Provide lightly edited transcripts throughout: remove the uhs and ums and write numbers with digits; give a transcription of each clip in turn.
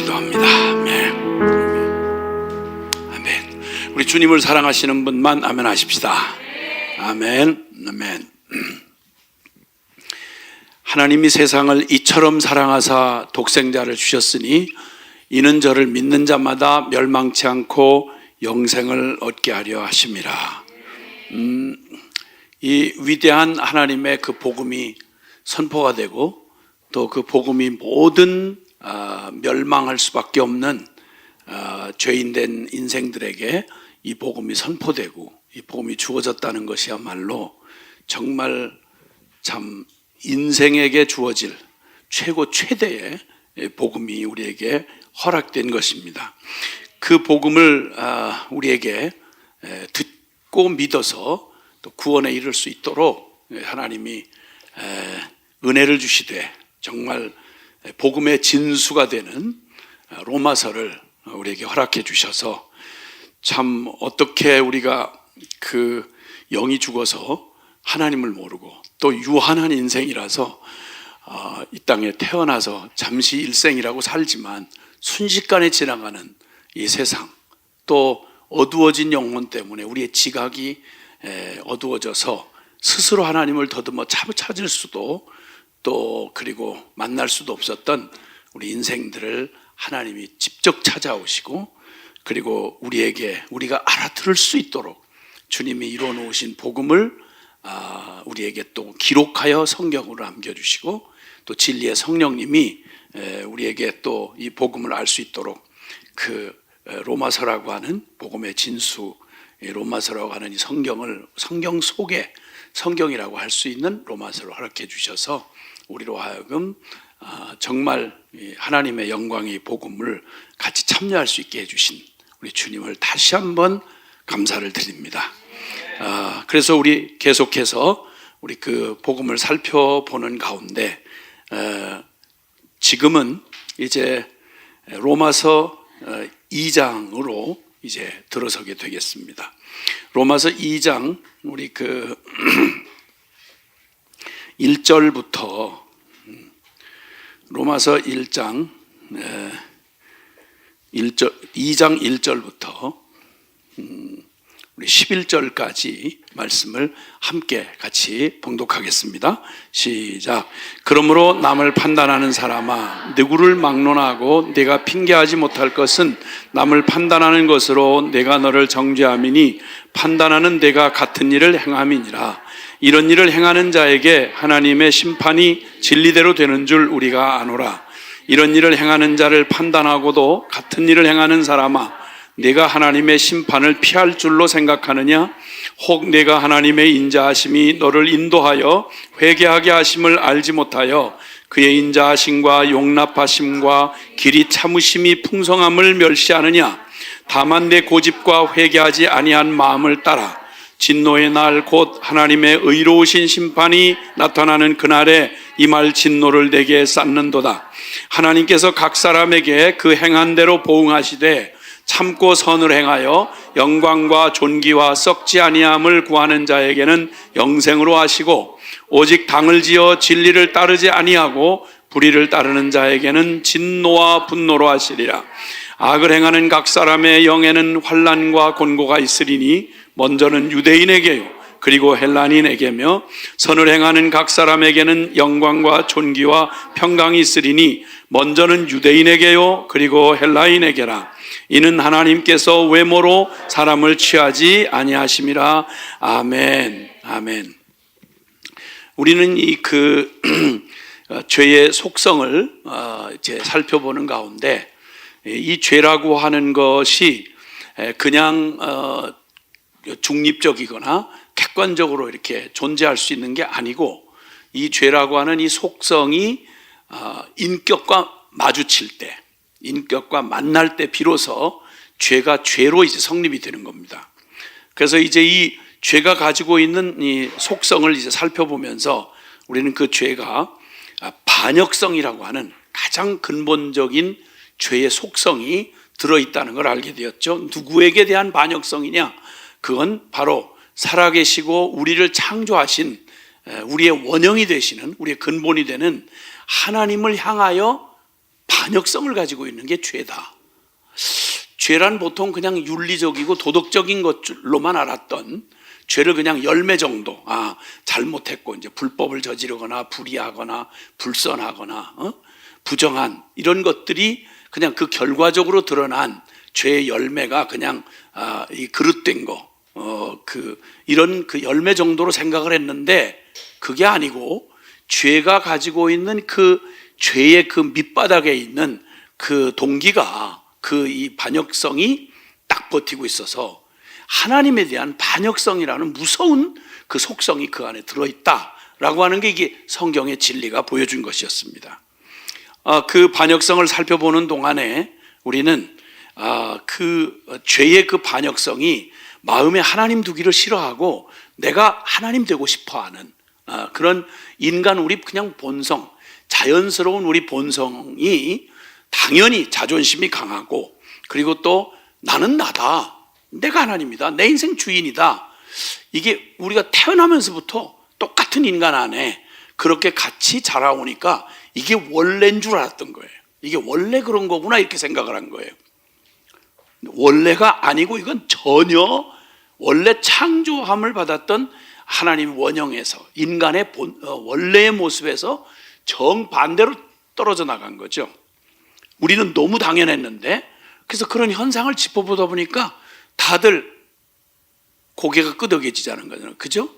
기도합니다. 아멘. 아멘. 우리 주님을 사랑하시는 분만 아멘 하십시다. 아멘. 아멘. 하나님이 세상을 이처럼 사랑하사 독생자를 주셨으니 이는 저를 믿는 자마다 멸망치 않고 영생을 얻게 하려 하심이라. 이 위대한 하나님의 그 복음이 선포가 되고 또 그 복음이 모든 멸망할 수밖에 없는 죄인된 인생들에게 이 복음이 선포되고 이 복음이 주어졌다는 것이야말로 정말 참 인생에게 주어질 최고 최대의 복음이 우리에게 허락된 것입니다. 그 복음을 우리에게 듣고 믿어서 또 구원에 이를 수 있도록 하나님이 은혜를 주시되 정말 복음의 진수가 되는 로마서를 우리에게 허락해 주셔서 참 어떻게 우리가 그 영이 죽어서 하나님을 모르고 또 유한한 인생이라서 이 땅에 태어나서 잠시 일생이라고 살지만 순식간에 지나가는 이 세상, 또 어두워진 영혼 때문에 우리의 지각이 어두워져서 스스로 하나님을 더듬어 찾을 수도 또 그리고 만날 수도 없었던 우리 인생들을 하나님이 직접 찾아오시고 그리고 우리가 알아들을 수 있도록 주님이 이루어 놓으신 복음을 우리에게 또 기록하여 성경으로 남겨주시고 또 진리의 성령님이 우리에게 또 이 복음을 알 수 있도록 그 로마서라고 하는 복음의 진수, 로마서라고 하는 이 성경 속에 성경이라고 할 수 있는 로마서를 허락해 주셔서 우리로 하여금 정말 하나님의 영광의 복음을 같이 참여할 수 있게 해주신 우리 주님을 다시 한번 감사를 드립니다. 그래서 우리 계속해서 우리 그 복음을 살펴보는 가운데 지금은 이제 로마서 2장으로 이제 들어서게 되겠습니다. 로마서 2장 우리 그 1절부터 로마서 2장 1절부터 우리 11절까지 말씀을 함께 같이 봉독하겠습니다. 시작. 그러므로 남을 판단하는 사람아, 누구를 막론하고 내가 핑계하지 못할 것은 남을 판단하는 것으로 내가 너를 정죄함이니 판단하는 내가 같은 일을 행함이니라. 이런 일을 행하는 자에게 하나님의 심판이 진리대로 되는 줄 우리가 아노라. 이런 일을 행하는 자를 판단하고도 같은 일을 행하는 사람아, 내가 하나님의 심판을 피할 줄로 생각하느냐? 혹 내가 하나님의 인자하심이 너를 인도하여 회개하게 하심을 알지 못하여 그의 인자하심과 용납하심과 길이 참으심이 풍성함을 멸시하느냐? 다만 내 고집과 회개하지 아니한 마음을 따라 진노의 날 곧 하나님의 의로우신 심판이 나타나는 그날에 임할 진노를 내게 쌓는도다. 하나님께서 각 사람에게 그 행한 대로 보응하시되 참고 선을 행하여 영광과 존귀와 썩지 아니함을 구하는 자에게는 영생으로 하시고 오직 당을 지어 진리를 따르지 아니하고 불의를 따르는 자에게는 진노와 분노로 하시리라. 악을 행하는 각 사람의 영에는 환난과 곤고가 있으리니 먼저는 유대인에게요 그리고 헬라인에게며 선을 행하는 각 사람에게는 영광과 존귀와 평강이 있으리니 먼저는 유대인에게요 그리고 헬라인에게라. 이는 하나님께서 외모로 사람을 취하지 아니하심이라. 아멘. 아멘. 우리는 이 죄의 속성을 이제 살펴보는 가운데 이 죄라고 하는 것이 그냥 중립적이거나 객관적으로 이렇게 존재할 수 있는 게 아니고 이 죄라고 하는 이 속성이 인격과 마주칠 때, 인격과 만날 때 비로소 죄가 죄로 이제 성립이 되는 겁니다. 그래서 이제 이 죄가 가지고 있는 이 속성을 이제 살펴보면서 우리는 그 죄가 반역성이라고 하는 가장 근본적인 죄의 속성이 들어있다는 걸 알게 되었죠. 누구에게 대한 반역성이냐? 그건 바로 살아계시고 우리를 창조하신 우리의 원형이 되시는 우리의 근본이 되는 하나님을 향하여 반역성을 가지고 있는 게 죄다. 죄란 보통 그냥 윤리적이고 도덕적인 것로만 알았던, 죄를 그냥 열매 정도, 잘못했고 이제 불법을 저지르거나 불의하거나 불선하거나 부정한 이런 것들이 그냥 그 결과적으로 드러난 죄의 열매가 그냥 이 그릇된 거, 이런 그 열매 정도로 생각을 했는데, 그게 아니고 죄가 가지고 있는 그 죄의 그 밑바닥에 있는 그 동기가, 그 이 반역성이 딱 버티고 있어서 하나님에 대한 반역성이라는 무서운 그 속성이 그 안에 들어있다라고 하는 게 이게 성경의 진리가 보여준 것이었습니다. 그 반역성을 살펴보는 동안에 우리는 그 죄의 그 반역성이 마음에 하나님 두기를 싫어하고 내가 하나님 되고 싶어하는 그런 인간, 우리 그냥 본성, 자연스러운 우리 본성이 당연히 자존심이 강하고, 그리고 또 나는 나다, 내가 하나님이다, 내 인생 주인이다, 이게 우리가 태어나면서부터 똑같은 인간 안에 그렇게 같이 자라오니까 이게 원래인 줄 알았던 거예요. 이게 원래 그런 거구나 이렇게 생각을 한 거예요. 원래가 아니고 이건 전혀 원래 창조함을 받았던 하나님의 원형에서, 인간의 원래의 모습에서 정반대로 떨어져 나간 거죠. 우리는 너무 당연했는데, 그래서 그런 현상을 짚어보다 보니까 다들 고개가 끄덕여지자는 거잖아요. 그죠?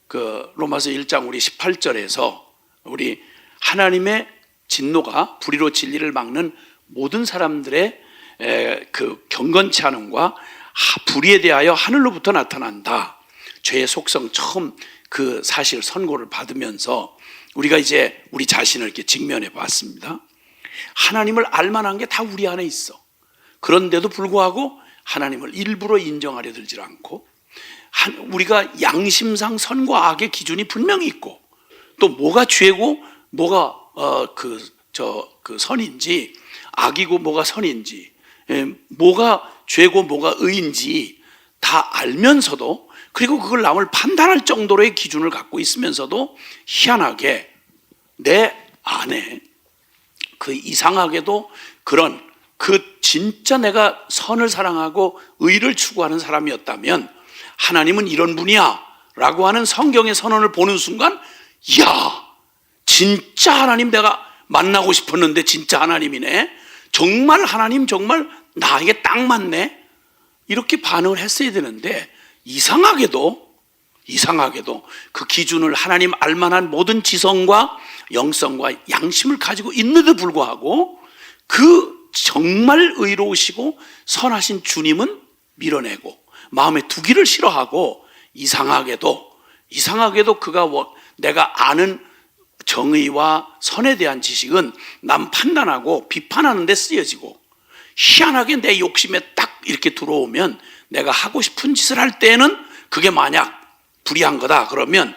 그 로마서 1장 우리 18절에서 우리 하나님의 진노가 불의로 진리를 막는 모든 사람들의 그 경건치 않음과 불의에 대하여 하늘로부터 나타난다. 죄의 속성 처음 그 사실 선고를 받으면서 우리가 이제 우리 자신을 이렇게 직면해 봤습니다. 하나님을 알만한 게 다 우리 안에 있어. 그런데도 불구하고 하나님을 일부러 인정하려 들지 않고, 우리가 양심상 선과 악의 기준이 분명히 있고, 또 뭐가 죄고 뭐가 그 선인지, 악이고 뭐가 선인지, 뭐가 죄고 뭐가 의인지 다 알면서도, 그리고 그걸 남을 판단할 정도로의 기준을 갖고 있으면서도 희한하게 내 안에 그 이상하게도 그런 진짜 내가 선을 사랑하고 의를 추구하는 사람이었다면 하나님은 이런 분이야 라고 하는 성경의 선언을 보는 순간, 이야, 진짜 하나님 내가 만나고 싶었는데 진짜 하나님이네, 정말 하나님 정말 나에게 딱 맞네, 이렇게 반응을 했어야 되는데, 이상하게도 그 기준을 하나님 알만한 모든 지성과 영성과 양심을 가지고 있는데도 불구하고 그 정말 의로우시고 선하신 주님은 밀어내고 마음에 두기를 싫어하고, 이상하게도 그가 내가 아는 정의와 선에 대한 지식은 남 판단하고 비판하는 데 쓰여지고, 희한하게 내 욕심에 딱 이렇게 들어오면 내가 하고 싶은 짓을 할 때는 그게 만약 불의한 거다 그러면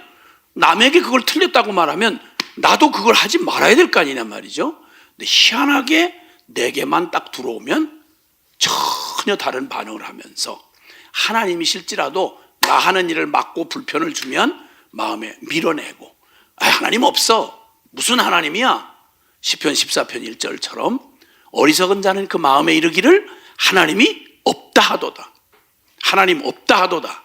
남에게 그걸 틀렸다고 말하면 나도 그걸 하지 말아야 될 거 아니냐 말이죠. 근데 희한하게 내게만 딱 들어오면 전혀 다른 반응을 하면서, 하나님이실지라도 나 하는 일을 막고 불편을 주면 마음에 밀어내고, 하나님 없어, 무슨 하나님이야, 시편 14편 1절처럼 어리석은 자는 그 마음에 이르기를 하나님이 없다 하도다, 하나님 없다 하도다.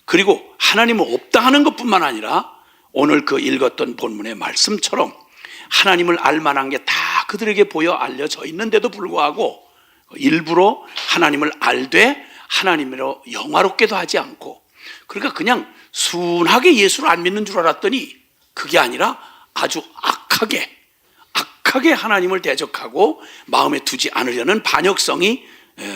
그리고 하나님은 없다 하는 것뿐만 아니라 오늘 그 읽었던 본문의 말씀처럼 하나님을 알만한 게 다 그들에게 보여 알려져 있는데도 불구하고 일부러 하나님을 알되 하나님으로 영화롭게도 하지 않고, 그러니까 그냥 순하게 예수를 안 믿는 줄 알았더니 그게 아니라 아주 악하게 하나님을 대적하고 마음에 두지 않으려는 반역성이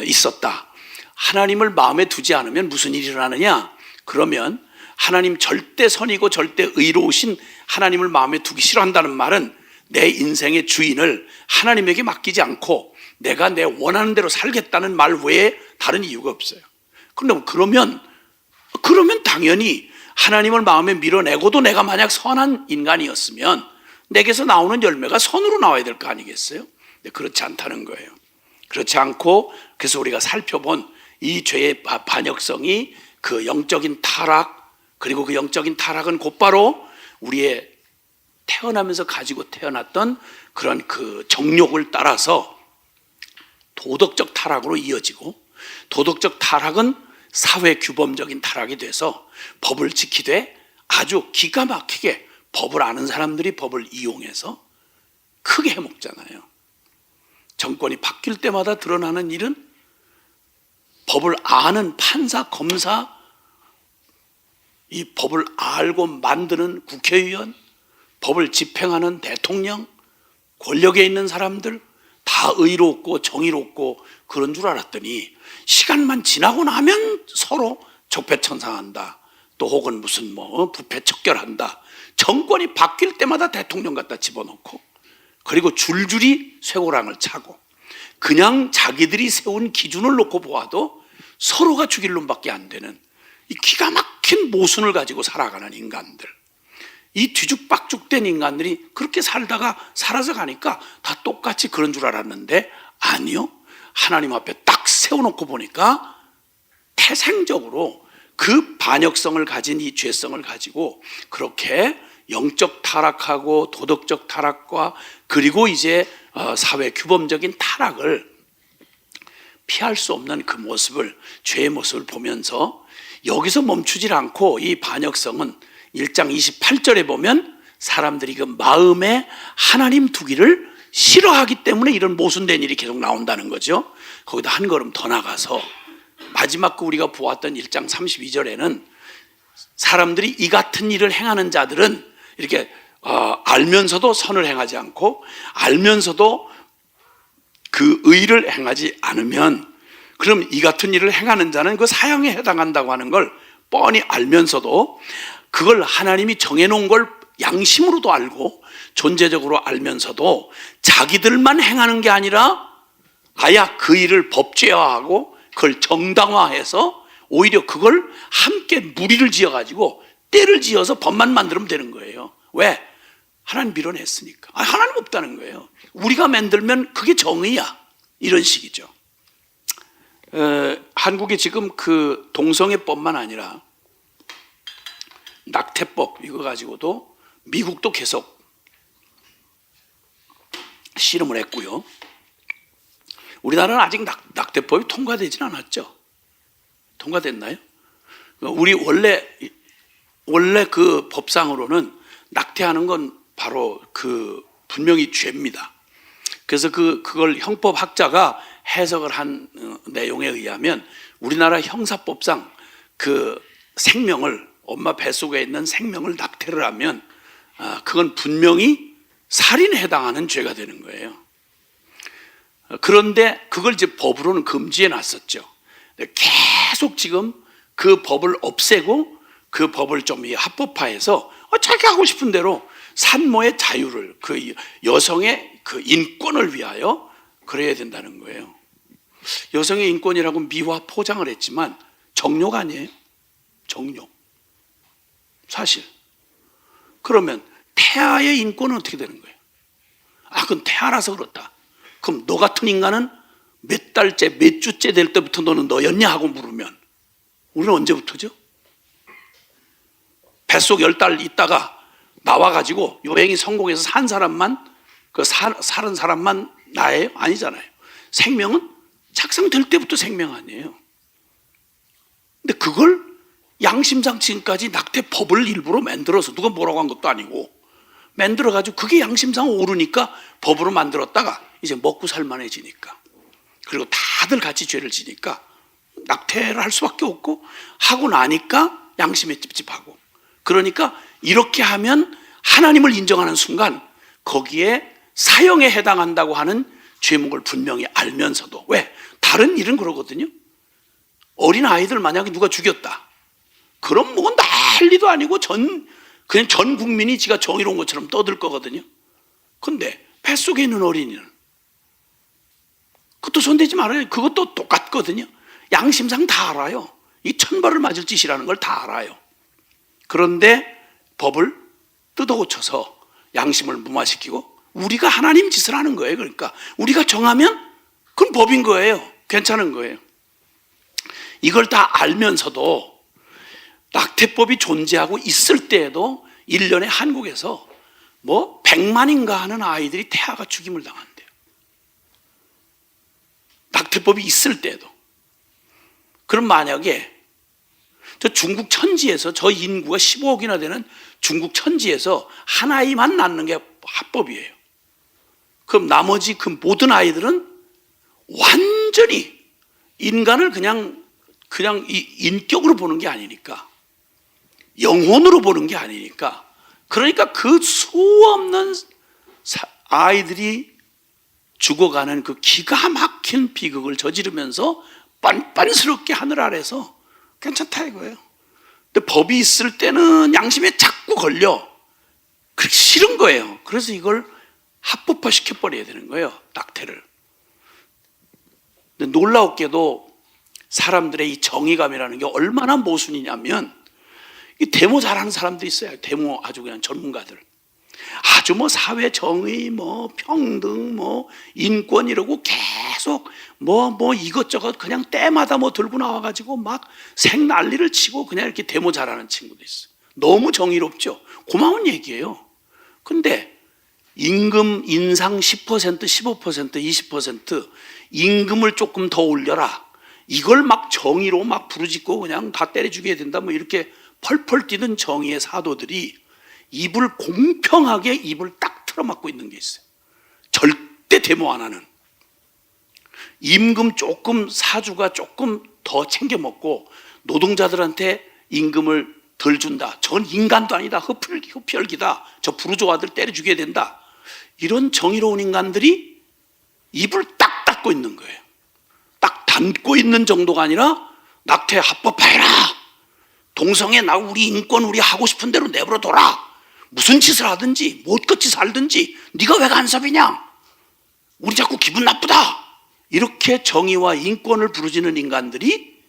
있었다. 하나님을 마음에 두지 않으면 무슨 일이 일어나느냐? 그러면 하나님 절대 선이고 절대 의로우신 하나님을 마음에 두기 싫어한다는 말은 내 인생의 주인을 하나님에게 맡기지 않고 내가 내 원하는 대로 살겠다는 말 외에 다른 이유가 없어요. 그런데 그러면 당연히 하나님을 마음에 밀어내고도 내가 만약 선한 인간이었으면 내게서 나오는 열매가 선으로 나와야 될 거 아니겠어요? 근데 그렇지 않다는 거예요. 그렇지 않고, 그래서 우리가 살펴본 이 죄의 반역성이 그 영적인 타락, 그리고 그 영적인 타락은 곧바로 우리의 태어나면서 가지고 태어났던 그런 그 정욕을 따라서 도덕적 타락으로 이어지고, 도덕적 타락은 사회 규범적인 타락이 돼서 법을 지키되 아주 기가 막히게 법을 아는 사람들이 법을 이용해서 크게 해먹잖아요. 정권이 바뀔 때마다 드러나는 일은 법을 아는 판사, 검사, 이 법을 알고 만드는 국회의원, 법을 집행하는 대통령, 권력에 있는 사람들 다 의롭고 정의롭고 그런 줄 알았더니 시간만 지나고 나면 서로 적폐청산한다, 또 혹은 무슨 부패 척결한다, 정권이 바뀔 때마다 대통령 갖다 집어넣고, 그리고 줄줄이 쇠고랑을 차고, 그냥 자기들이 세운 기준을 놓고 보아도 서로가 죽일 놈밖에 안 되는 이 기가 막힌 모순을 가지고 살아가는 인간들, 이 뒤죽박죽된 인간들이 그렇게 살다가 사라져 가니까 다 똑같이 그런 줄 알았는데 아니요, 하나님 앞에 딱 세워놓고 보니까 태생적으로 그 반역성을 가진 이 죄성을 가지고 그렇게 영적 타락하고 도덕적 타락과 그리고 이제 사회 규범적인 타락을 피할 수 없는 그 모습을, 죄의 모습을 보면서 여기서 멈추질 않고 이 반역성은 1장 28절에 보면 사람들이 그 마음에 하나님 두기를 싫어하기 때문에 이런 모순된 일이 계속 나온다는 거죠. 거기다 한 걸음 더 나가서 마지막 그 우리가 보았던 1장 32절에는 사람들이 이 같은 일을 행하는 자들은 이렇게 알면서도 선을 행하지 않고 알면서도 그 의를 행하지 않으면, 그럼 이 같은 일을 행하는 자는 그 사형에 해당한다고 하는 걸 뻔히 알면서도 그걸 하나님이 정해놓은 걸 양심으로도 알고 존재적으로 알면서도 자기들만 행하는 게 아니라 아예 그 일을 법제화하고 그걸 정당화해서 오히려 그걸 함께 무리를 지어가지고 때를 지어서 법만 만들면 되는 거예요. 왜? 하나님 밀어냈으니까. 하나님 없다는 거예요. 우리가 만들면 그게 정의야, 이런 식이죠. 한국이 지금 그 동성애법만 아니라 낙태법 이거 가지고도 미국도 계속 씨름을 했고요. 우리나라는 아직 낙태법이 통과되진 않았죠. 통과됐나요? 우리 원래 그 법상으로는 낙태하는 건 바로 그 분명히 죄입니다. 그래서 그걸 형법학자가 해석을 한 내용에 의하면 우리나라 형사법상 그 생명을, 엄마 뱃속에 있는 생명을 낙태를 하면 그건 분명히 살인에 해당하는 죄가 되는 거예요. 그런데 그걸 이제 법으로는 금지해 놨었죠. 계속 지금 그 법을 없애고 그 법을 좀 합법화해서 자기 하고 싶은 대로 산모의 자유를, 그 여성의 그 인권을 위하여 그래야 된다는 거예요. 여성의 인권이라고 미화 포장을 했지만 정욕 아니에요? 정욕. 사실. 그러면 태아의 인권은 어떻게 되는 거예요? 그건 태아라서 그렇다. 그럼 너 같은 인간은 몇 달째, 몇 주째 될 때부터 너는 너였냐 하고 물으면 우리는 언제부터죠? 뱃속 10달 있다가 나와가지고 요행이 성공해서 산 사람만, 살은 사람만 나예요? 아니잖아요. 생명은 착상될 때부터 생명 아니에요. 근데 그걸 양심상 지금까지 낙태법을 일부러 만들어서, 누가 뭐라고 한 것도 아니고 만들어가지고 그게 양심상 오르니까 법으로 만들었다가 이제 먹고 살만해지니까, 그리고 다들 같이 죄를 지니까 낙태를 할 수밖에 없고, 하고 나니까 양심에 찝찝하고, 그러니까 이렇게 하면 하나님을 인정하는 순간 거기에 사형에 해당한다고 하는 죄목을 분명히 알면서도, 왜? 다른 일은 그러거든요. 어린 아이들 만약에 누가 죽였다, 그럼 뭐 난리도 아니고 그냥 전 국민이 지가 정의로운 것처럼 떠들 거거든요. 근데 뱃속에 있는 어린이는 그것도 손대지 말아요. 그것도 똑같거든요. 양심상 다 알아요. 이 천벌을 맞을 짓이라는 걸 다 알아요. 그런데 법을 뜯어고쳐서 양심을 무마시키고 우리가 하나님 짓을 하는 거예요. 그러니까 우리가 정하면 그건 법인 거예요. 괜찮은 거예요. 이걸 다 알면서도 낙태법이 존재하고 있을 때에도 1년에 한국에서 뭐 100만인가 하는 아이들이 태아가 죽임을 당한대요. 낙태법이 있을 때도. 그럼 만약에 저 중국 천지에서, 저 인구가 15억이나 되는 중국 천지에서 한 아이만 낳는 게 합법이에요. 그럼 나머지 그 모든 아이들은 완전히 인간을 그냥 인격으로 보는 게 아니니까, 영혼으로 보는 게 아니니까, 그러니까 그 수없는 아이들이 죽어가는 그 기가 막힌 비극을 저지르면서 빤빤스럽게 하늘 아래서 괜찮다 이거예요. 근데 법이 있을 때는 양심에 자꾸 걸려. 그렇게 싫은 거예요. 그래서 이걸 합법화 시켜버려야 되는 거예요, 낙태를. 근데 놀라웠게도 사람들의 이 정의감이라는 게 얼마나 모순이냐면, 이 데모 잘하는 사람도 있어요. 데모 아주 그냥 전문가들. 아주 뭐 사회 정의, 뭐 평등, 뭐 인권 이러고 계속 뭐 이것저것 그냥 때마다 뭐 들고 나와가지고 막 생난리를 치고 그냥 이렇게 데모 잘하는 친구도 있어요. 너무 정의롭죠. 고마운 얘기예요. 근데 임금 인상 10%, 15%, 20% 임금을 조금 더 올려라. 이걸 막 정의로 막 부르짖고 그냥 다 때려 죽여야 된다. 뭐 이렇게 펄펄 뛰는 정의의 사도들이 입을 공평하게 입을 딱 틀어막고 있는 게 있어요. 절대 데모 안 하는. 임금 조금, 사주가 조금 더 챙겨 먹고 노동자들한테 임금을 덜 준다. 저건 인간도 아니다. 흡혈귀다. 저 부르조아들 때려 죽여야 된다. 이런 정의로운 인간들이 입을 딱 닫고 있는 거예요. 딱 닫고 있는 정도가 아니라 낙태 합법화해라. 동성애 나 우리 인권 우리 하고 싶은 대로 내버려 둬라. 무슨 짓을 하든지 못것짓 살든지 네가 왜 간섭이냐. 우리 자꾸 기분 나쁘다. 이렇게 정의와 인권을 부르짖는 인간들이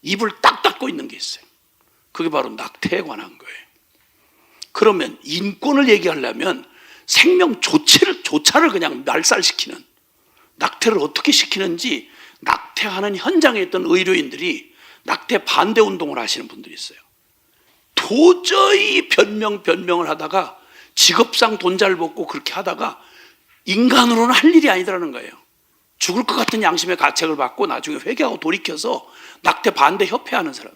입을 딱 닫고 있는 게 있어요. 그게 바로 낙태에 관한 거예요. 그러면 인권을 얘기하려면 생명조차를 그냥 멸살시키는, 낙태를 어떻게 시키는지 낙태하는 현장에 있던 의료인들이 낙태 반대 운동을 하시는 분들이 있어요. 도저히 변명을 하다가 직업상 돈 잘 벌고 그렇게 하다가 인간으로는 할 일이 아니더라는 거예요. 죽을 것 같은 양심의 가책을 받고 나중에 회개하고 돌이켜서 낙태 반대 협회하는 사람.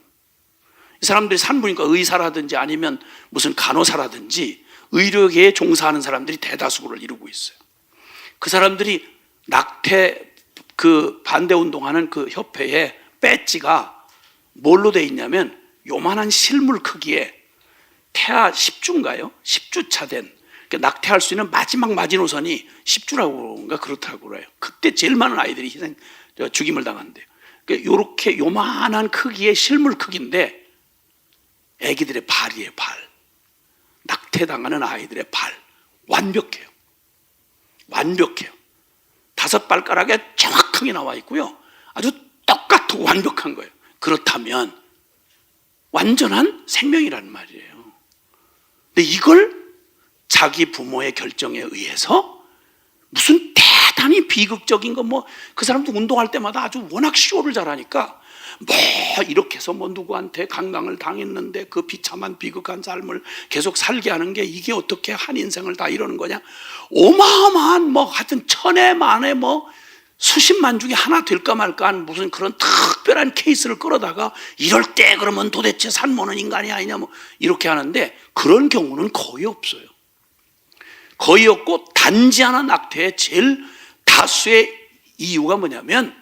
이 사람들이 산부인과 의사라든지 아니면 무슨 간호사라든지 의료계에 종사하는 사람들이 대다수를 이루고 있어요. 그 사람들이 낙태 그 반대 운동하는 그 협회의 배지가 뭘로 돼 있냐면 요만한 실물 크기에 태아 10주인가요? 10주차 된, 그러니까 낙태할 수 있는 마지막 마지노선이 10주라고 그렇다고 그래요. 그때 제일 많은 아이들이 죽임을 당한대요. 그러니까 요렇게 요만한 크기의 실물 크기인데 아기들의 발이에요, 발. 낙태당하는 아이들의 발. 완벽해요. 완벽해요. 5발가락에 정확하게 나와 있고요. 아주 똑같고 완벽한 거예요. 그렇다면 완전한 생명이라는 말이에요. 근데 이걸 자기 부모의 결정에 의해서 무슨 대단히 비극적인 거 뭐 그 사람도 운동할 때마다 아주 워낙 쇼를 잘하니까 뭐 이렇게 해서 뭐 누구한테 강강을 당했는데 그 비참한 비극한 삶을 계속 살게 하는 게 이게 어떻게 한 인생을 다 이러는 거냐. 어마어마한 뭐 하여튼 천에 만에 뭐 수십만 중에 하나 될까 말까 한 무슨 그런 특별한 케이스를 끌어다가 이럴 때 그러면 도대체 산모는 인간이 아니냐 뭐 이렇게 하는데 그런 경우는 거의 없어요. 거의 없고 단지 하나 낙태의 제일 다수의 이유가 뭐냐면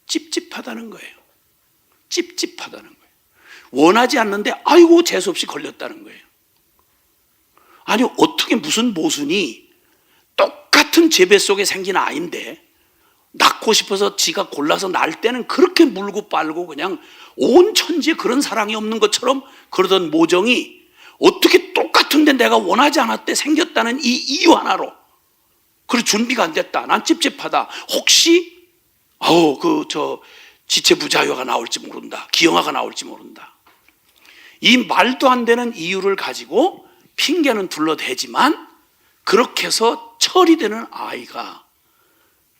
찝찝하다는 거예요. 찝찝하다는 거예요. 원하지 않는데 아이고 재수없이 걸렸다는 거예요. 아니 어떻게 무슨 모순이 똑같은 재배 속에 생긴 아이인데 낳고 싶어서 지가 골라서 낳을 때는 그렇게 물고 빨고 그냥 온 천지에 그런 사랑이 없는 것처럼 그러던 모정이 어떻게 똑같은데 내가 원하지 않았대 생겼다는 이 이유 하나로 그래 준비가 안 됐다. 난 찝찝하다. 혹시 지체부자효가 나올지 모른다. 기형아가 나올지 모른다. 이 말도 안 되는 이유를 가지고 핑계는 둘러대지만 그렇게 해서 처리되는 아이가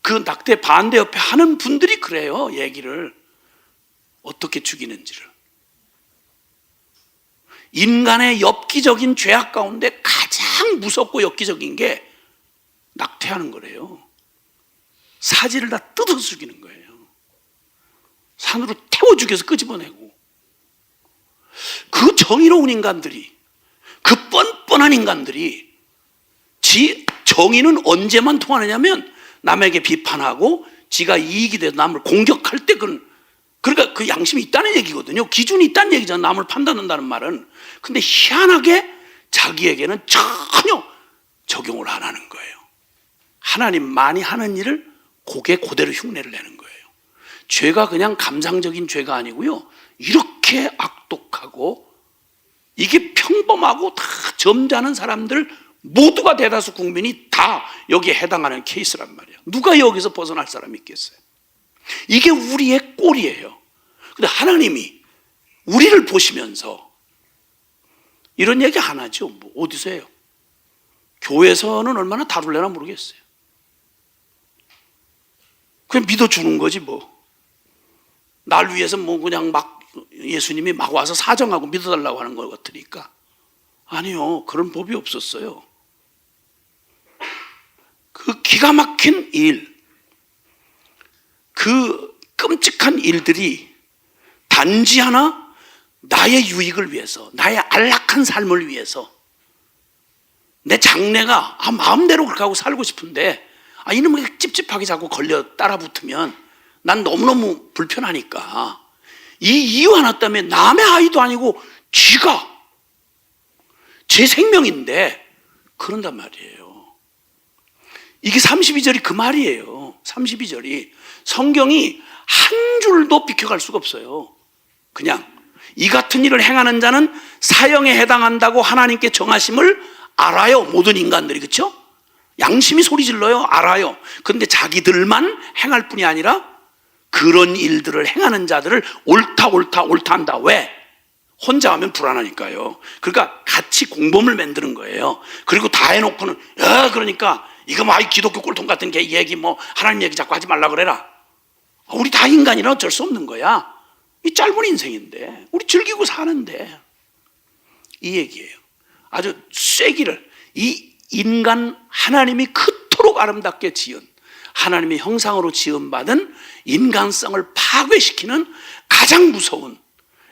그 낙태 반대 옆에 하는 분들이 그래요. 얘기를 어떻게 죽이는지를. 인간의 엽기적인 죄악 가운데 가장 무섭고 엽기적인 게 낙태하는 거래요. 사지를 다 뜯어 죽이는 거예요. 산으로 태워 죽여서 끄집어내고. 그 정의로운 인간들이, 그 뻔뻔한 인간들이 지 정의는 언제만 통하느냐면 남에게 비판하고 지가 이익이 돼서 남을 공격할 때 그러니까 그 양심이 있다는 얘기거든요. 기준이 있다는 얘기잖아요. 남을 판단한다는 말은. 근데 희한하게 자기에게는 전혀 적용을 안 하는 거예요. 하나님만이 하는 일을 그게 그대로 흉내를 내는 거예요. 죄가 그냥 감상적인 죄가 아니고요. 이렇게 악독하고 이게 평범하고 다 점잖은 사람들 모두가 대다수 국민이 다 여기에 해당하는 케이스란 말이에요. 누가 여기서 벗어날 사람이 있겠어요? 이게 우리의 꼴이에요. 근데 하나님이 우리를 보시면서 이런 얘기 안 하죠. 뭐 어디서 해요? 교회에서는 얼마나 다룰래나 모르겠어요. 그냥 믿어주는 거지 뭐. 날 위해서 뭐 그냥 막 예수님이 막 와서 사정하고 믿어달라고 하는 것 같으니까. 아니요, 그런 법이 없었어요. 그 기가 막힌 일, 그 끔찍한 일들이 단지 하나 나의 유익을 위해서, 나의 안락한 삶을 위해서, 내 장래가 마음대로 그렇게 하고 살고 싶은데 이놈의 찝찝하게 자꾸 걸려 따라 붙으면 난 너무너무 불편하니까 이 이유 하나 때문에 남의 아이도 아니고 쥐가 제 생명인데 그런단 말이에요. 이게 32절이 그 말이에요. 32절이 성경이 한 줄도 비켜갈 수가 없어요. 그냥 이 같은 일을 행하는 자는 사형에 해당한다고 하나님께 정하심을 알아요. 모든 인간들이. 그렇죠? 양심이 소리 질러요. 알아요. 그런데 자기들만 행할 뿐이 아니라 그런 일들을 행하는 자들을 옳다 한다. 왜? 혼자 하면 불안하니까요. 그러니까 같이 공범을 만드는 거예요. 그리고 다 해놓고는 그러니까 이거 뭐 기독교 꼴통 같은 게 얘기 뭐 하나님 얘기 자꾸 하지 말라 그래라. 우리 다 인간이라 어쩔 수 없는 거야. 이 짧은 인생인데 우리 즐기고 사는데 이 얘기예요. 아주 쐐기를 이 인간 하나님이 그토록 아름답게 지은 하나님의 형상으로 지음받은 인간성을 파괴시키는 가장 무서운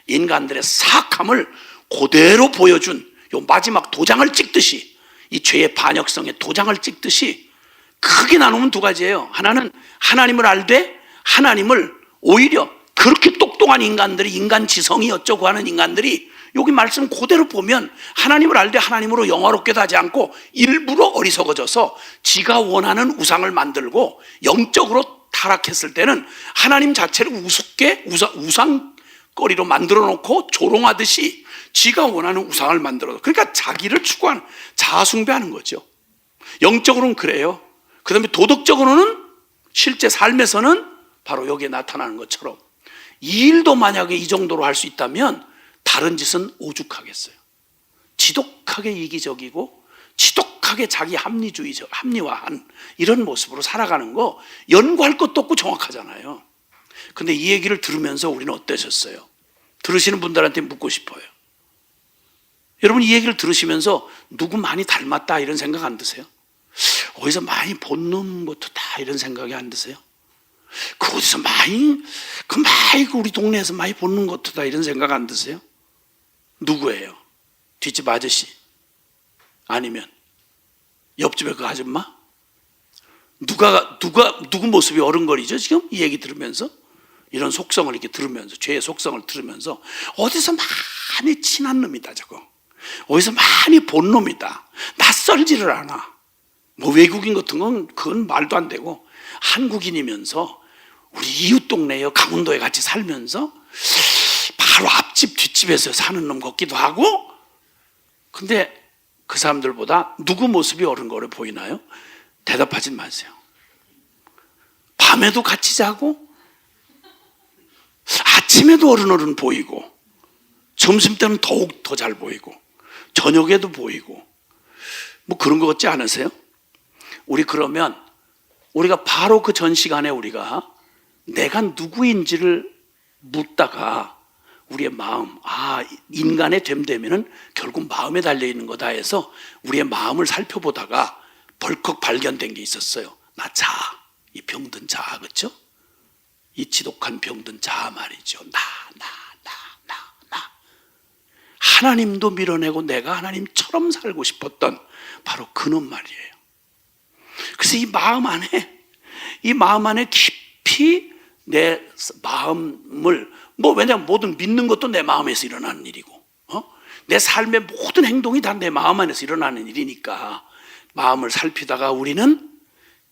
인간들의 사악함을 그대로 보여준 요 마지막 도장을 찍듯이 이 죄의 반역성의 도장을 찍듯이 크게 나누면 두 가지예요. 하나는 하나님을 알되 하나님을 오히려 그렇게 똑똑한 인간들이 인간 지성이 어쩌고 하는 인간들이 여기 말씀 그대로 보면 하나님을 알되 하나님으로 영화롭게도 하지 않고 일부러 어리석어져서 지가 원하는 우상을 만들고 영적으로 타락했을 때는 하나님 자체를 우습게 우상거리로 만들어 놓고 조롱하듯이 지가 원하는 우상을 만들어. 그러니까 자기를 추구하는 자아숭배하는 거죠. 영적으로는 그래요. 그 다음에 도덕적으로는 실제 삶에서는 바로 여기에 나타나는 것처럼 이 일도 만약에 이 정도로 할 수 있다면 다른 짓은 오죽하겠어요. 지독하게 이기적이고 지독하게 자기 합리화한 이런 모습으로 살아가는 거 연구할 것도 없고 정확하잖아요. 근데 이 얘기를 들으면서 우리는 어떠셨어요? 들으시는 분들한테 묻고 싶어요. 여러분 이 얘기를 들으시면서 누구 많이 닮았다 이런 생각 안 드세요? 어디서 많이 본 놈 같다 이런 생각이 안 드세요? 그 어디서 많이 우리 동네에서 많이 보는 것 같다 이런 생각 안 드세요? 누구예요? 뒷집 아저씨? 아니면 옆집에 그 아줌마? 누구 모습이 어른거리죠 지금 이 얘기 들으면서? 이런 속성을 이렇게 들으면서 죄의 속성을 들으면서 어디서 많이 친한 놈이다 저거. 어디서 많이 본 놈이다. 낯설지를 않아. 뭐 외국인 같은 건 그건 말도 안 되고 한국인이면서 우리 이웃 동네에 강원도에 같이 살면서 바로 앞집 뒷집에서 사는 놈 같기도 하고. 근데 그 사람들보다 누구 모습이 어른거려 보이나요? 대답하진 마세요. 밤에도 같이 자고 아침에도 어른 보이고 점심때는 더욱 더 잘 보이고 저녁에도 보이고 뭐 그런 것 같지 않으세요? 우리 그러면 우리가 바로 그 전 시간에 우리가 내가 누구인지를 묻다가 우리의 마음, 인간의 됨되면은 결국 마음에 달려 있는 거다 해서 우리의 마음을 살펴보다가 벌컥 발견된 게 있었어요. 나 자아, 이 병든 자아, 그렇죠? 이 지독한 병든 자아 말이죠. 나. 하나님도 밀어내고 내가 하나님처럼 살고 싶었던 바로 그놈 말이에요. 그래서 이 마음 안에 깊이 내 마음을, 왜냐면 뭐든 믿는 것도 내 마음에서 일어나는 일이고, 내 삶의 모든 행동이 다 내 마음 안에서 일어나는 일이니까 마음을 살피다가 우리는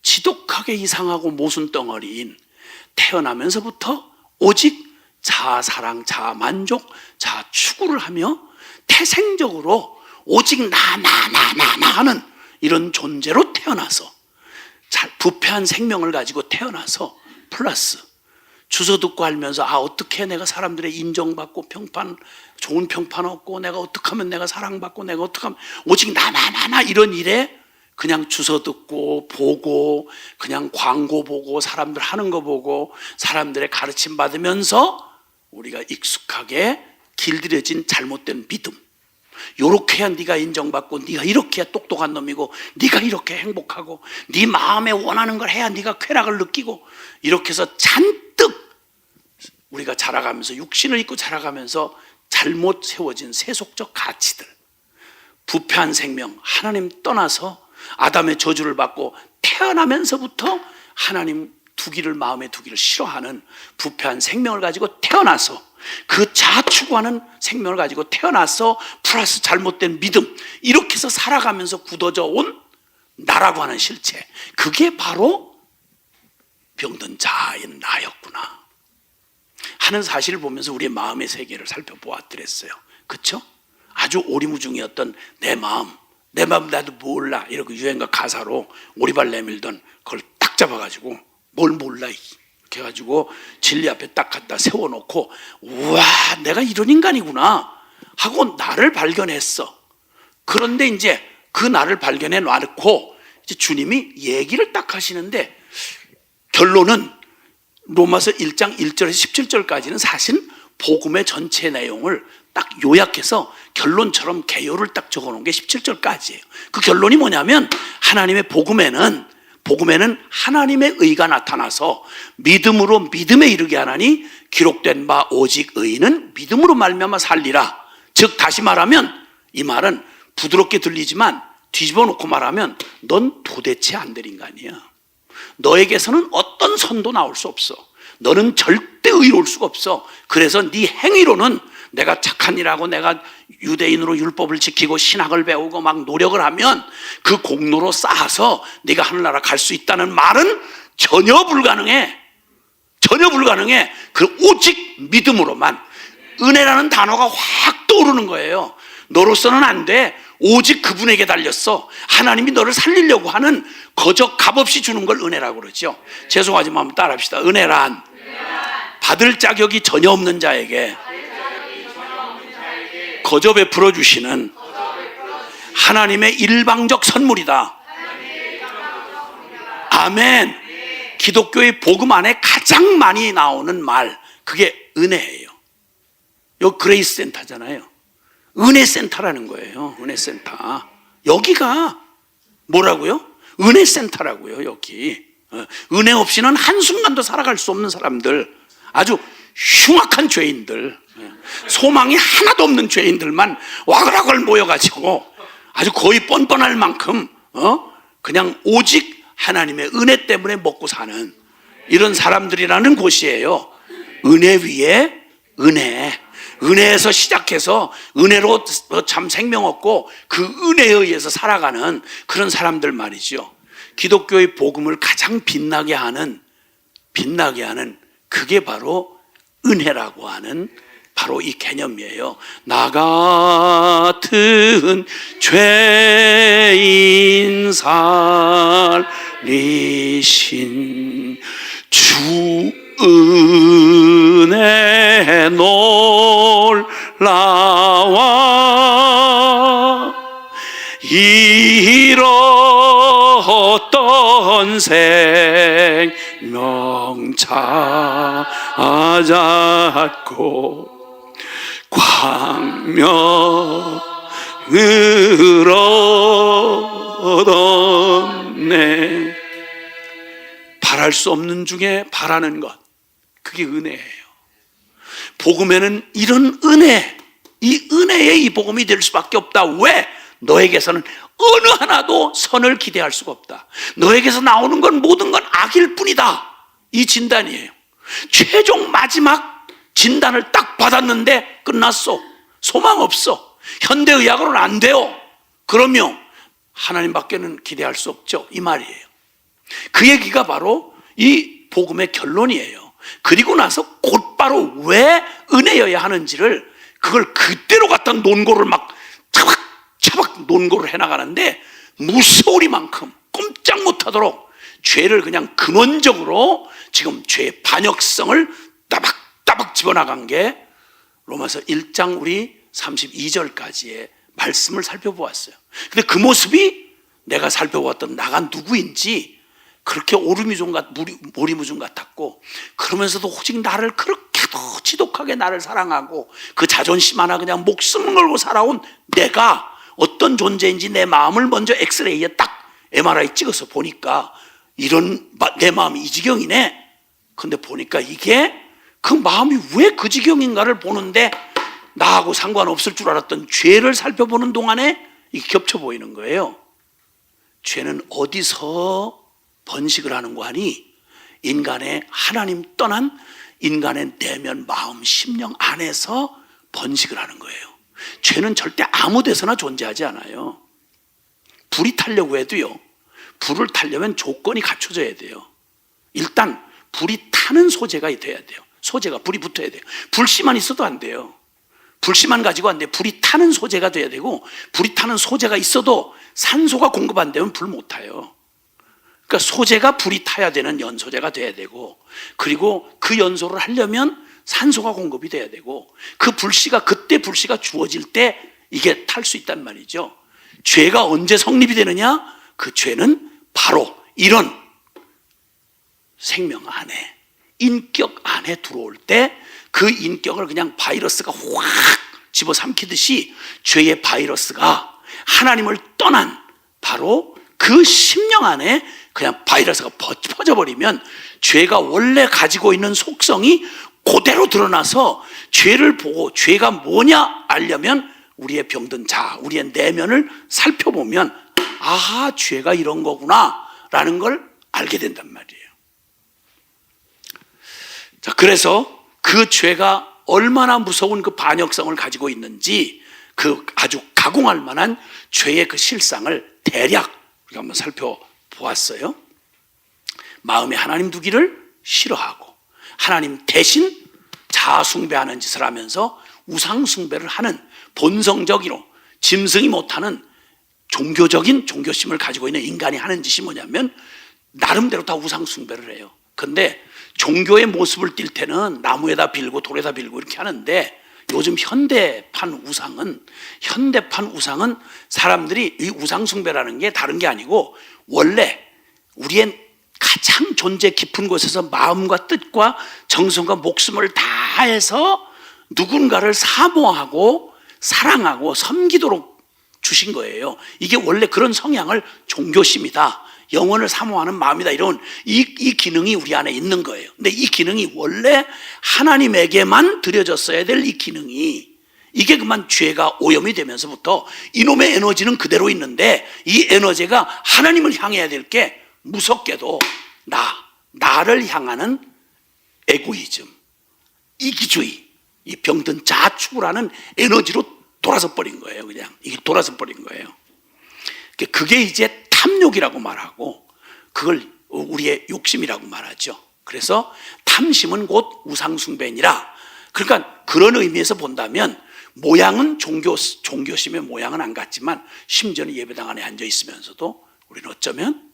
지독하게 이상하고 모순 덩어리인 태어나면서부터 오직 자아 사랑, 자아 만족, 자아 추구를 하며 태생적으로 오직 나 하는 이런 존재로 태어나서 부패한 생명을 가지고 태어나서 플러스 주소 듣고 알면서 어떻게 내가 사람들의 인정받고 좋은 평판 얻고 내가 어떻게 하면 내가 사랑받고 내가 어떻게 하면 오직 나 이런 일에 그냥 주소 듣고 보고 그냥 광고 보고 사람들 하는 거 보고 사람들의 가르침 받으면서 우리가 익숙하게 길들여진 잘못된 믿음, 요렇게 해야 네가 인정받고 네가 이렇게 해야 똑똑한 놈이고 네가 이렇게 행복하고 네 마음에 원하는 걸 해야 네가 쾌락을 느끼고 이렇게 해서 잔뜩 우리가 자라가면서 육신을 입고 자라가면서 잘못 세워진 세속적 가치들, 부패한 생명, 하나님 떠나서 아담의 저주를 받고 태어나면서부터 하나님 마음에 두기를 싫어하는 부패한 생명을 가지고 태어나서 그 자아 추구하는 생명을 가지고 태어나서 플러스 잘못된 믿음, 이렇게 해서 살아가면서 굳어져 온 나라고 하는 실체, 그게 바로 병든 자아인 나였구나 하는 사실을 보면서 우리의 마음의 세계를 살펴보았더랬어요. 그렇죠? 아주 오리무중이었던 내 마음 나도 몰라 이렇게 유행가 가사로 오리발 내밀던 그걸 딱 잡아가지고 뭘 몰라 이렇게 해가지고 진리 앞에 딱 갖다 세워놓고 우와 내가 이런 인간이구나 하고 나를 발견했어. 그런데 이제 그 나를 발견해 놔놓고 이제 주님이 얘기를 딱 하시는데 결론은 로마서 1장 1절에서 17절까지는 사실 복음의 전체 내용을 딱 요약해서 결론처럼 개요를 딱 적어놓은 게 17절까지예요. 그 결론이 뭐냐면 하나님의 복음에는 하나님의 의가 나타나서 믿음으로 믿음에 이르게 하나니 기록된 바 오직 의인은 믿음으로 말미암아 살리라. 즉 다시 말하면 이 말은 부드럽게 들리지만 뒤집어 놓고 말하면 넌 도대체 안 될 인간이야. 너에게서는 어떤 선도 나올 수 없어. 너는 절대 의로울 수가 없어. 그래서 네 행위로는 내가 착한 일하고 내가 유대인으로 율법을 지키고 신학을 배우고 막 노력을 하면 그 공로로 쌓아서 네가 하늘나라 갈 수 있다는 말은 전혀 불가능해. 그 오직 믿음으로만. 은혜라는 단어가 확 떠오르는 거예요. 너로서는 안 돼. 오직 그분에게 달렸어. 하나님이 너를 살리려고 하는 거저 값없이 주는 걸 은혜라고 그러죠. 죄송하지만 한번 따라합시다. 은혜란 받을 자격이 전혀 없는 자에게 거저 베풀어 주시는 하나님의 일방적 선물이다. 아멘. 기독교의 복음 안에 가장 많이 나오는 말, 그게 은혜예요. 여기 그레이스 센터잖아요. 은혜 센터라는 거예요. 은혜 센터. 여기가 뭐라고요? 은혜 센터라고요. 여기 은혜 없이는 한순간도 살아갈 수 없는 사람들, 아주 흉악한 죄인들, 소망이 하나도 없는 죄인들만 와글와글 모여가지고 아주 거의 뻔뻔할 만큼 그냥 오직 하나님의 은혜 때문에 먹고 사는 이런 사람들이라는 곳이에요. 은혜 위에 은혜, 은혜에서 시작해서 은혜로 참 생명 얻고 그 은혜에 의해서 살아가는 그런 사람들 말이죠. 기독교의 복음을 가장 빛나게 하는 그게 바로 은혜라고 하는 바로 이 개념이에요. 나 같은 죄인 살리신 주 은혜 놀라와 잃었던 생명 찾았고 광명을 얻었네. 바랄 수 없는 중에 바라는 것, 그게 은혜예요. 복음에는 이런 은혜, 이 은혜의 이 복음이 될 수밖에 없다. 왜? 너에게서는 어느 하나도 선을 기대할 수가 없다. 너에게서 나오는 건 모든 건 악일 뿐이다. 이 진단이에요. 최종 마지막 진단을 딱 받았는데 끝났어. 소망 없어. 현대의학으로는 안 돼요. 그러면 하나님밖에는 기대할 수 없죠. 이 말이에요. 그 얘기가 바로 이 복음의 결론이에요. 그리고 나서 곧바로 왜 은혜여야 하는지를 그걸 그대로 갖다 논고를 막 차박 논고를 해나가는데 무서우리만큼 꼼짝 못하도록 죄를 그냥 근원적으로 지금 죄의 반역성을 따박따박 집어나간 게 로마서 1장 우리 32절까지의 말씀을 살펴보았어요. 근데 그 모습이 내가 살펴보았던 나가 누구인지 그렇게 오리무중 같았고, 그러면서도 오직 나를 그렇게도 지독하게 나를 사랑하고 그 자존심 하나 그냥 목숨을 걸고 살아온 내가 어떤 존재인지 내 마음을 먼저 엑스레이에 딱 MRI 찍어서 보니까 이런 내 마음이 이 지경이네. 근데 보니까 이게 그 마음이 왜 그 지경인가를 보는데 나하고 상관없을 줄 알았던 죄를 살펴보는 동안에 이게 겹쳐 보이는 거예요. 죄는 어디서 번식을 하는 거 하니? 인간의 하나님 떠난 인간의 내면, 마음, 심령 안에서 번식을 하는 거예요. 죄는 절대 아무 데서나 존재하지 않아요. 불이 타려고 해도요, 불을 타려면 조건이 갖춰져야 돼요. 일단 불이 타는 소재가 돼야 돼요. 소재가, 불이 붙어야 돼요. 불씨만 있어도 안 돼요. 불씨만 가지고 안 돼요. 불이 타는 소재가 돼야 되고, 불이 타는 소재가 있어도 산소가 공급 안 되면 불 못 타요. 그러니까 소재가 불이 타야 되는 연소재가 돼야 되고, 그리고 그 연소를 하려면 산소가 공급이 돼야 되고, 그 불씨가, 그때 불씨가 주어질 때 이게 탈 수 있단 말이죠. 죄가 언제 성립이 되느냐? 그 죄는 바로 이런 생명 안에, 인격 안에 들어올 때 그 인격을 그냥 바이러스가 확 집어삼키듯이 죄의 바이러스가 하나님을 떠난 바로 그 심령 안에 그냥 바이러스가 퍼져버리면 죄가 원래 가지고 있는 속성이 그대로 드러나서 죄를 보고 죄가 뭐냐 알려면 우리의 병든 자, 우리의 내면을 살펴보면 아하, 죄가 이런 거구나 라는 걸 알게 된단 말이에요. 자, 그래서 그 죄가 얼마나 무서운 그 반역성을 가지고 있는지 그 아주 가공할 만한 죄의 그 실상을 대략 우리가 한번 살펴보았어요. 마음에 하나님 두기를 싫어하고 하나님 대신 자아숭배하는 짓을 하면서 우상숭배를 하는 본성적으로 짐승이 못하는 종교적인 종교심을 가지고 있는 인간이 하는 짓이 뭐냐면 나름대로 다 우상숭배를 해요. 근데 종교의 모습을 띌 때는 나무에다 빌고 돌에다 빌고 이렇게 하는데 요즘 현대판 우상은 사람들이 이 우상숭배라는 게 다른 게 아니고 원래 우리의 가장 존재 깊은 곳에서 마음과 뜻과 정성과 목숨을 다해서 누군가를 사모하고 사랑하고 섬기도록 주신 거예요. 이게 원래 그런 성향을 종교심이다, 영혼을 사모하는 마음이다, 이런 이 기능이 우리 안에 있는 거예요. 근데 이 기능이 원래 하나님에게만 드려졌어야 될 이 기능이, 이게 그만 죄가 오염이 되면서부터 이놈의 에너지는 그대로 있는데 이 에너지가 하나님을 향해야 될 게 무섭게도 나를 향하는 에고이즘, 이기주의, 이 병든 자축을 에너지로 돌아서 버린 거예요. 그냥 이게 돌아서 버린 거예요. 그게 이제 탐욕이라고 말하고 그걸 우리의 욕심이라고 말하죠. 그래서 탐심은 곧 우상숭배니라. 그러니까 그런 의미에서 본다면 모양은 종교심의 모양은 안 같지만 심지어는 예배당 안에 앉아 있으면서도 우리는 어쩌면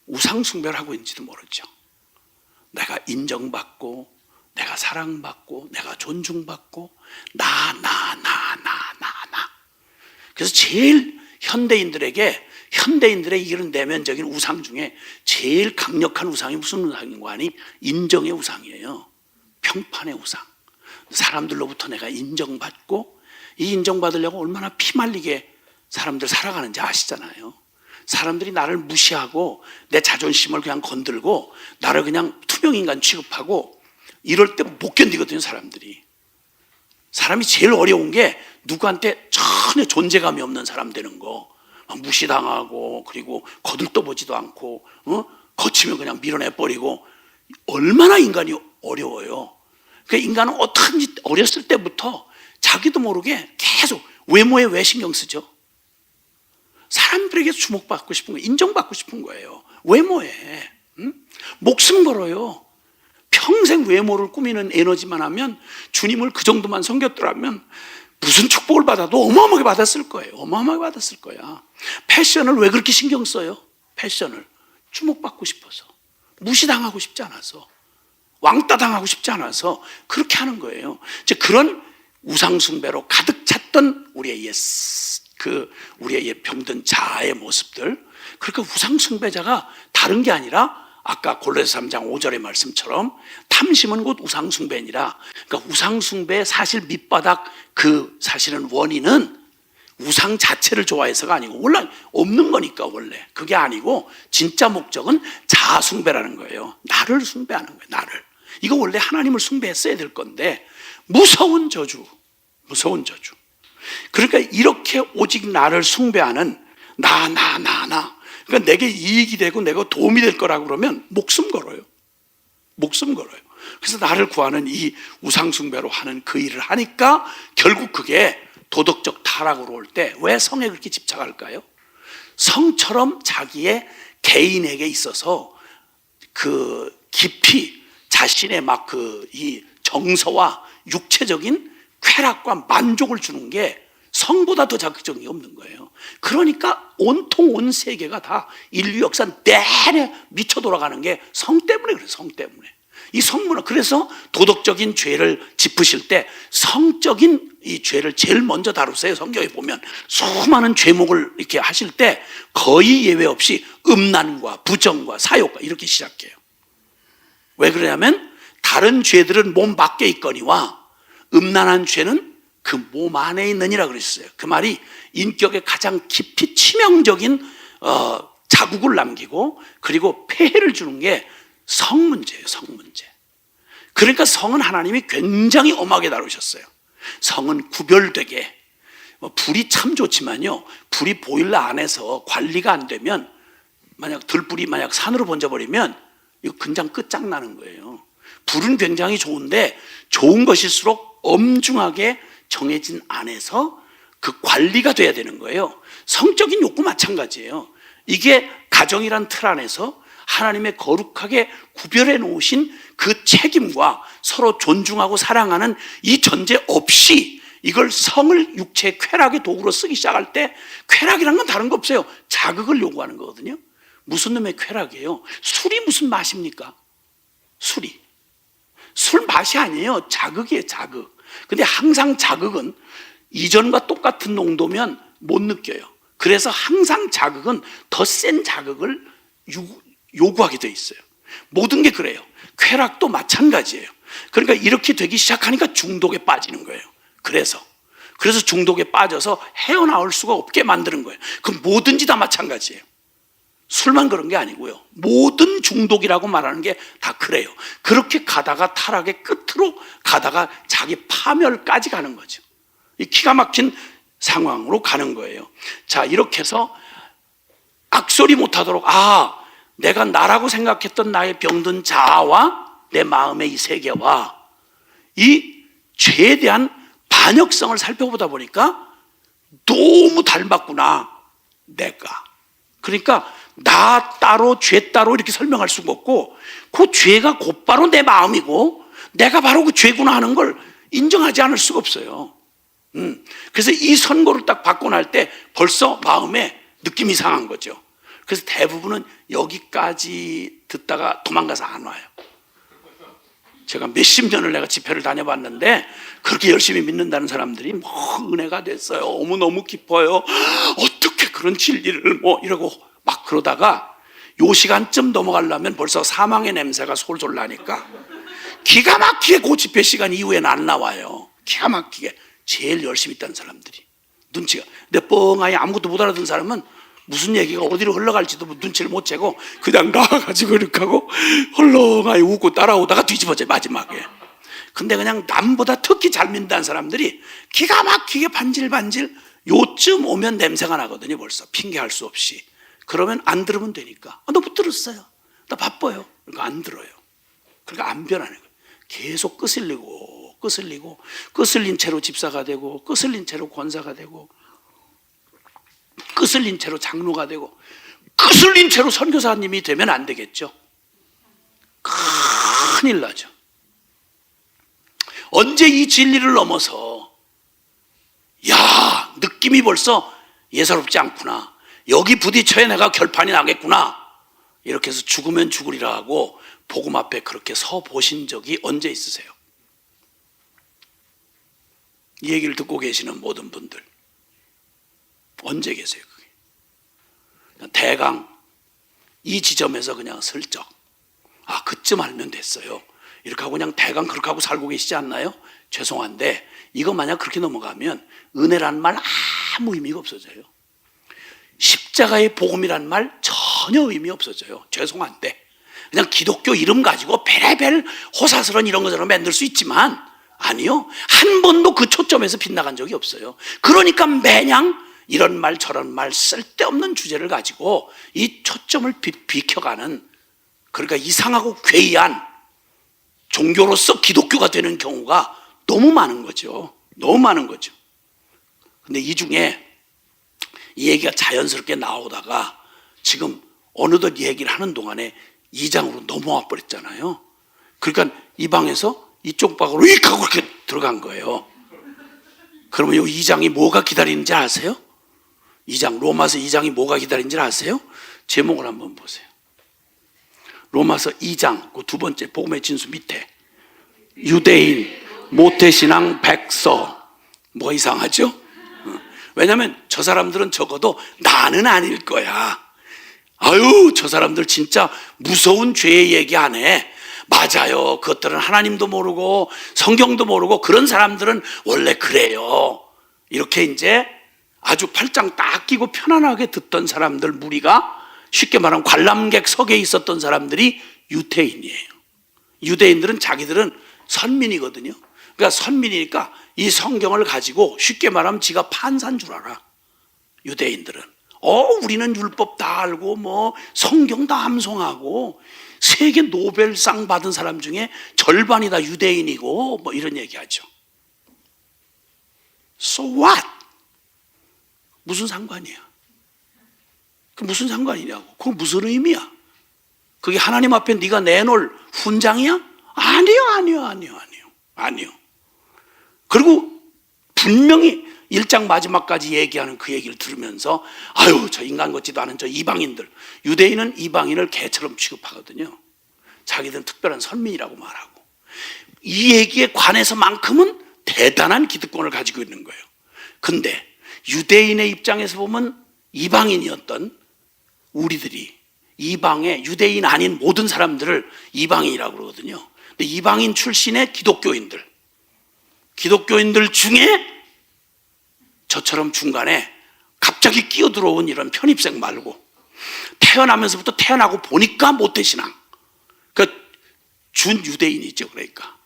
우상숭배를 하고 있는지도 모르죠. 내가 인정받고 내가 사랑받고 내가 존중받고 나. 그래서 제일 현대인들의 이런 내면적인 우상 중에 제일 강력한 우상이 무슨 우상인가 하니 인정의 우상이에요. 평판의 우상. 사람들로부터 내가 인정받고, 이 인정받으려고 얼마나 피말리게 사람들 살아가는지 아시잖아요. 사람들이 나를 무시하고 내 자존심을 그냥 건들고 나를 그냥 투명인간 취급하고 이럴 때 못 견디거든요. 사람이 제일 어려운 게 누구한테 전혀 존재감이 없는 사람 되는 거. 무시당하고, 그리고 거들떠보지도 않고, 거치면 그냥 밀어내버리고. 얼마나 인간이 어려워요. 그러니까 인간은 어떻게든지 어렸을 때부터 자기도 모르게 계속 외모에 왜 신경 쓰죠? 사람들에게 주목받고 싶은 거예요. 인정받고 싶은 거예요. 외모에. 목숨 걸어요. 평생 외모를 꾸미는 에너지만 하면, 주님을 그 정도만 섬겼더라면 무슨 축복을 받아도 어마어마하게 받았을 거예요. 어마어마하게 받았을 거야. 패션을 왜 그렇게 신경 써요? 패션을 주목받고 싶어서, 무시당하고 싶지 않아서, 왕따 당하고 싶지 않아서 그렇게 하는 거예요. 이제 그런 우상숭배로 가득 찼던 우리의 우리의 병든 자아의 모습들. 그러니까 우상숭배자가 다른 게 아니라 아까 골로새 3장 5절의 말씀처럼 탐심은 곧 우상숭배니라. 그러니까 우상숭배의 사실 밑바닥, 그 사실은 원인은 우상 자체를 좋아해서가 아니고, 원래 없는 거니까, 원래 그게 아니고 진짜 목적은 자아숭배라는 거예요. 나를 숭배하는 거예요. 나를. 이거 원래 하나님을 숭배했어야 될 건데, 무서운 저주. 그러니까 이렇게 오직 나를 숭배하는 나. 그러니까 내게 이익이 되고 내가 도움이 될 거라고 그러면 목숨 걸어요. 그래서 나를 구하는 이 우상숭배로 하는 그 일을 하니까 결국 그게 도덕적 타락으로 올 때 왜 성에 그렇게 집착할까요? 성처럼 자기의 개인에게 있어서 그 깊이 자신의 이 정서와 육체적인 쾌락과 만족을 주는 게 성보다 더 자극적인 게 없는 거예요. 그러니까 온통 온 세계가 다 인류 역사 내내 미쳐 돌아가는 게 성 때문에 그래요. 성 때문에. 이 성문화. 그래서 도덕적인 죄를 짚으실 때 성적인 이 죄를 제일 먼저 다루세요. 성경에 보면 수많은 죄목을 이렇게 하실 때 거의 예외 없이 음란과 부정과 사욕과 이렇게 시작해요. 왜 그러냐면 다른 죄들은 몸 밖에 있거니와 음란한 죄는 그 몸 안에 있느니라 그랬어요. 그 말이 인격에 가장 깊이 치명적인 자국을 남기고, 그리고 폐해를 주는 게 성문제예요. 성문제. 그러니까 성은 하나님이 굉장히 엄하게 다루셨어요. 성은 구별되게. 불이 참 좋지만요, 불이 보일러 안에서 관리가 안 되면, 만약 들불이 산으로 번져버리면 이거 그냥 끝장나는 거예요. 불은 굉장히 좋은데 좋은 것일수록 엄중하게 정해진 안에서 그 관리가 돼야 되는 거예요. 성적인 욕구 마찬가지예요. 이게 가정이란 틀 안에서 하나님의 거룩하게 구별해 놓으신 그 책임과 서로 존중하고 사랑하는 이 전제 없이 이걸 성을 육체의 쾌락의 도구로 쓰기 시작할 때, 쾌락이란 건 다른 거 없어요. 자극을 요구하는 거거든요. 무슨 놈의 쾌락이에요? 술이 무슨 맛입니까? 술 맛이 아니에요. 자극이에요. 자극. 근데 항상 자극은 이전과 똑같은 농도면 못 느껴요. 그래서 항상 자극은 더 센 자극을 요구하게 돼 있어요. 모든 게 그래요. 쾌락도 마찬가지예요. 그러니까 이렇게 되기 시작하니까 중독에 빠지는 거예요. 그래서 중독에 빠져서 헤어나올 수가 없게 만드는 거예요. 그 뭐든지 다 마찬가지예요. 술만 그런 게 아니고요. 모든 중독이라고 말하는 게 다 그래요. 그렇게 가다가 타락의 끝으로 가다가 자기 파멸까지 가는 거죠. 이 기가 막힌 상황으로 가는 거예요. 자, 이렇게 해서 악소리 못하도록, 내가 나라고 생각했던 나의 병든 자아와 내 마음의 이 세계와 이 죄에 대한 반역성을 살펴보다 보니까 너무 닮았구나, 내가. 그러니까 나 따로 죄 따로 이렇게 설명할 수가 없고, 그 죄가 곧바로 내 마음이고 내가 바로 그 죄구나 하는 걸 인정하지 않을 수가 없어요. 그래서 이 선고를 딱 받고 날 때 벌써 마음에 느낌이 이상한 거죠. 그래서 대부분은 여기까지 듣다가 도망가서 안 와요. 제가 몇십 년을 내가 집회를 다녀봤는데 그렇게 열심히 믿는다는 사람들이 은혜가 됐어요. 너무 깊어요. 어떻게 그런 진리를 이러고 막 그러다가 요 시간쯤 넘어가려면 벌써 사망의 냄새가 솔솔 나니까 기가 막히게 그 집회 시간 이후에는 안 나와요. 기가 막히게 제일 열심히 있다는 사람들이 눈치가. 근데 뻥하니 아무것도 못 알아듣는 사람은 무슨 얘기가 어디로 흘러갈지도 눈치를 못 채고 그냥 나와가지고 이렇게 하고 헐렁하니 웃고 따라오다가 뒤집어져요 마지막에. 근데 그냥 남보다 특히 잘 믿는다는 사람들이 기가 막히게 반질반질 요쯤 오면 냄새가 나거든요. 벌써 핑계할 수 없이. 그러면 안 들으면 되니까. 너 못 들었어요. 나 바빠요. 그러니까 안 들어요. 그러니까 안 변하는 거예요. 계속 끄슬리고 끄슬린 채로 집사가 되고 끄슬린 채로 권사가 되고 끄슬린 채로 장로가 되고 끄슬린 채로 선교사님이 되면 안 되겠죠. 큰일 나죠. 언제 이 진리를 넘어서 야 느낌이 벌써 예사롭지 않구나, 여기 부딪혀야 내가 결판이 나겠구나, 이렇게 해서 죽으면 죽으리라 하고 복음 앞에 그렇게 서 보신 적이 언제 있으세요? 이 얘기를 듣고 계시는 모든 분들 언제 계세요? 그게 대강 이 지점에서 그냥 슬쩍 그쯤 알면 됐어요 이렇게 하고 그냥 대강 그렇게 하고 살고 계시지 않나요? 죄송한데 이거 만약 그렇게 넘어가면 은혜란 말 아무 의미가 없어져요. 십자가의 복음이란 말 전혀 의미 없어져요. 죄송한데 그냥 기독교 이름 가지고 베레벨 호사스런 이런 것처럼 만들 수 있지만 아니요, 한 번도 그 초점에서 빗나간 적이 없어요. 그러니까 매냥 이런 말 저런 말 쓸데없는 주제를 가지고 이 초점을 비켜가는, 그러니까 이상하고 괴이한 종교로서 기독교가 되는 경우가 너무 많은 거죠. 너무 많은 거죠. 근데 이 중에 이 얘기가 자연스럽게 나오다가 지금 어느덧 얘기를 하는 동안에 2장으로 넘어와 버렸잖아요. 그러니까 이 방에서 이쪽 방으로 익 하고 이렇게 들어간 거예요. 그러면 이 2장이 뭐가 기다리는지 아세요? 2장, 로마서 2장이 뭐가 기다리는지 아세요? 제목을 한번 보세요. 로마서 2장 그 두 번째 복음의 진수 밑에 유대인, 모태신앙, 백서. 뭐가 이상하죠? 왜냐하면 저 사람들은 적어도 나는 아닐 거야. 아유, 저 사람들 진짜 무서운 죄의 얘기 안 해. 맞아요. 그것들은 하나님도 모르고 성경도 모르고 그런 사람들은 원래 그래요. 이렇게 이제 아주 팔짱 딱 끼고 편안하게 듣던 사람들 무리가, 쉽게 말하면 관람객석에 있었던 사람들이 유대인이에요. 유대인들은 자기들은 선민이거든요. 그러니까 선민이니까 이 성경을 가지고 쉽게 말하면 지가 판사인 줄 알아. 유대인들은 우리는 율법 다 알고 뭐 성경 다 암송하고 세계 노벨상 받은 사람 중에 절반이 다 유대인이고 뭐 이런 얘기하죠. So what? 무슨 상관이야? 그 무슨 상관이냐고. 그건 무슨 의미야? 그게 하나님 앞에 네가 내놓을 훈장이야? 아니요. 그리고 분명히 1장 마지막까지 얘기하는 그 얘기를 들으면서 저 인간 같지도 않은 저 이방인들, 유대인은 이방인을 개처럼 취급하거든요. 자기들은 특별한 선민이라고 말하고, 이 얘기에 관해서만큼은 대단한 기득권을 가지고 있는 거예요. 근데 유대인의 입장에서 보면 이방인이었던 우리들이 이방의 유대인 아닌 모든 사람들을 이방인이라고 그러거든요. 근데 이방인 출신의 기독교인들 중에 저처럼 중간에 갑자기 끼어들어온 이런 편입생 말고, 태어나면서부터 태어나고 보니까 모태신앙, 그러니까 준유대인이죠. 그러니까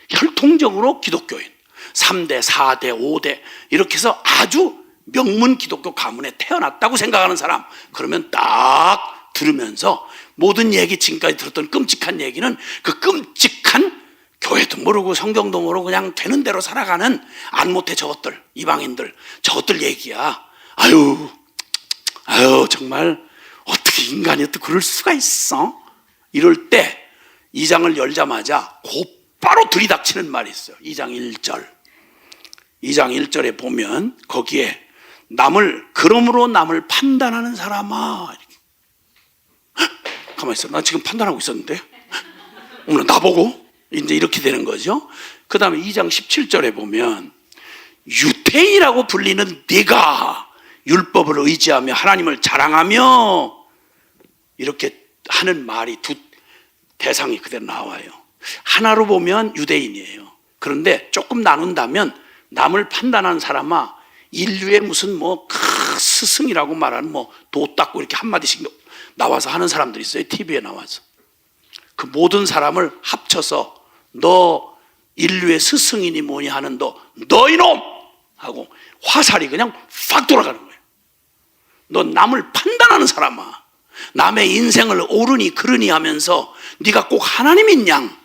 혈통적으로 기독교인 3대, 4대, 5대 이렇게 해서 아주 명문 기독교 가문에 태어났다고 생각하는 사람, 그러면 딱 들으면서 모든 얘기, 지금까지 들었던 끔찍한 얘기는 그 끔찍한 교회도 모르고 성경도 모르고 그냥 되는 대로 살아가는 안 못해 저것들, 이방인들, 저것들 얘기야. 아유 정말 어떻게 인간이 또 그럴 수가 있어? 이럴 때 2장을 열자마자 곧바로 들이닥치는 말이 있어요. 2장 1절에 보면 거기에 그러므로 남을 판단하는 사람아, 가만히 있어. 나 지금 판단하고 있었는데 오늘 나보고 이제 이렇게 되는 거죠. 그 다음에 2장 17절에 보면 유대인이라고 불리는 네가 율법을 의지하며 하나님을 자랑하며, 이렇게 하는 말이 두 대상이 그대로 나와요. 하나로 보면 유대인이에요. 그런데 조금 나눈다면 남을 판단하는 사람아, 인류의 무슨 뭐 스승이라고 말하는 뭐 도 닦고 이렇게 한마디씩 나와서 하는 사람들이 있어요. TV에 나와서. 그 모든 사람을 합쳐서 너 인류의 스승이니 뭐니 하는 너 이놈! 하고 화살이 그냥 팍 돌아가는 거예요. 너 남을 판단하는 사람아, 남의 인생을 옳으니 그르니 하면서 네가 꼭 하나님인 양,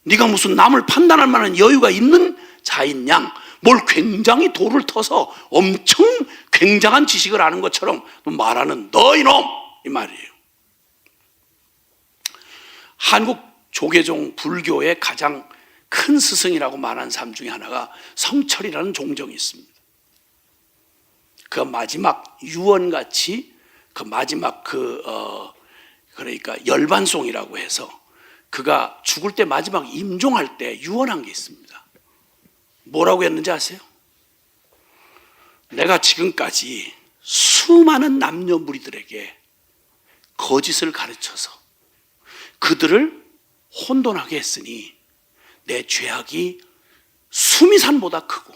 네가 무슨 남을 판단할 만한 여유가 있는 자인 양, 뭘 굉장히 도를 터서 엄청 굉장한 지식을 아는 것처럼 말하는 너 이놈! 이 말이에요. 한국 조계종 불교의 가장 큰 스승이라고 말하는 사람 중에 하나가 성철이라는 종정이 있습니다. 그 마지막 유언같이 그 마지막 그러니까 열반송이라고 해서 그가 죽을 때 마지막 임종할 때 유언한 게 있습니다. 뭐라고 했는지 아세요? 내가 지금까지 수많은 남녀 무리들에게 거짓을 가르쳐서 그들을 혼돈하게 했으니 내 죄악이 수미산보다 크고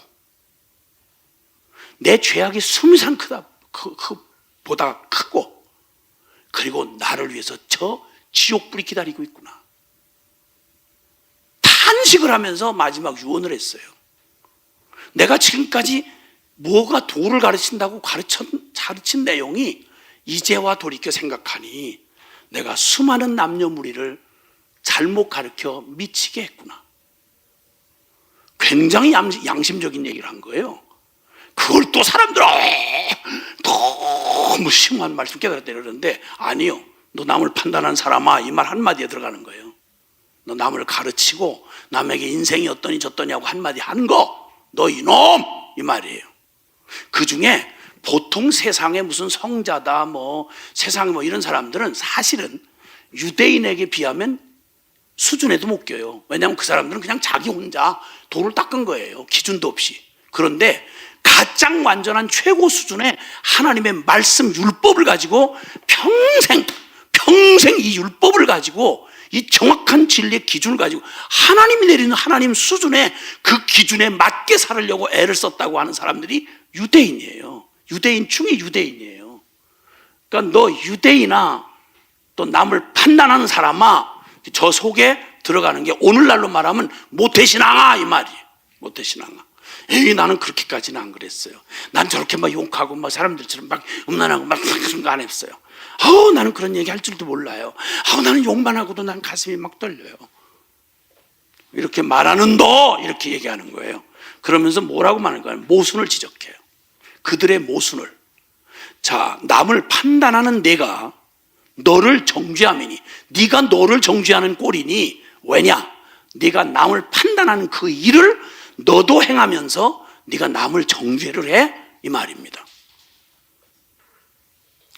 내 죄악이 수미산 보다 크고 그리고 나를 위해서 저 지옥불이 기다리고 있구나. 탄식을 하면서 마지막 유언을 했어요. 내가 지금까지 뭐가 도를 가르친다고 가르친 내용이 이제와 돌이켜 생각하니 내가 수많은 남녀 무리를 잘못 가르쳐 미치게 했구나. 굉장히 양심적인 얘기를 한 거예요. 그걸 또 사람들은 너무 심한 말씀 깨달았다 그러는데 아니요. 너 남을 판단한 사람아, 이 말 한마디에 들어가는 거예요. 너 남을 가르치고 남에게 인생이 어떠니 저떠니 하고 한마디 하는 거, 너 이놈! 이 말이에요. 그 중에 보통 세상에 무슨 성자다 세상에 이런 사람들은 사실은 유대인에게 비하면 수준에도 못 껴요. 왜냐하면 그 사람들은 그냥 자기 혼자 도를 닦은 거예요. 기준도 없이. 그런데 가장 완전한 최고 수준의 하나님의 말씀 율법을 가지고 평생 이 율법을 가지고 이 정확한 진리의 기준을 가지고 하나님이 내리는 하나님 수준의 그 기준에 맞게 살으려고 애를 썼다고 하는 사람들이 유대인이에요. 유대인 중에 유대인이에요. 그러니까 너 유대인아, 또 남을 판단하는 사람아, 저 속에 들어가는 게 오늘날로 말하면 모태신앙아 이 말이에요. 모태신앙아. 에이, 나는 그렇게까지는 안 그랬어요. 난 저렇게 막 욕하고 막 사람들처럼 막 음란하고 막 그런 거 안 했어요. 나는 그런 얘기 할 줄도 몰라요. 나는 욕만 하고도 난 가슴이 막 떨려요. 이렇게 말하는 너 이렇게 얘기하는 거예요. 그러면서 뭐라고 말하는 거예요? 모순을 지적해요. 그들의 모순을. 자, 남을 판단하는 내가 너를 정죄함이니, 네가 너를 정죄하는 꼴이니. 왜냐? 네가 남을 판단하는 그 일을 너도 행하면서 네가 남을 정죄를 해 이 말입니다.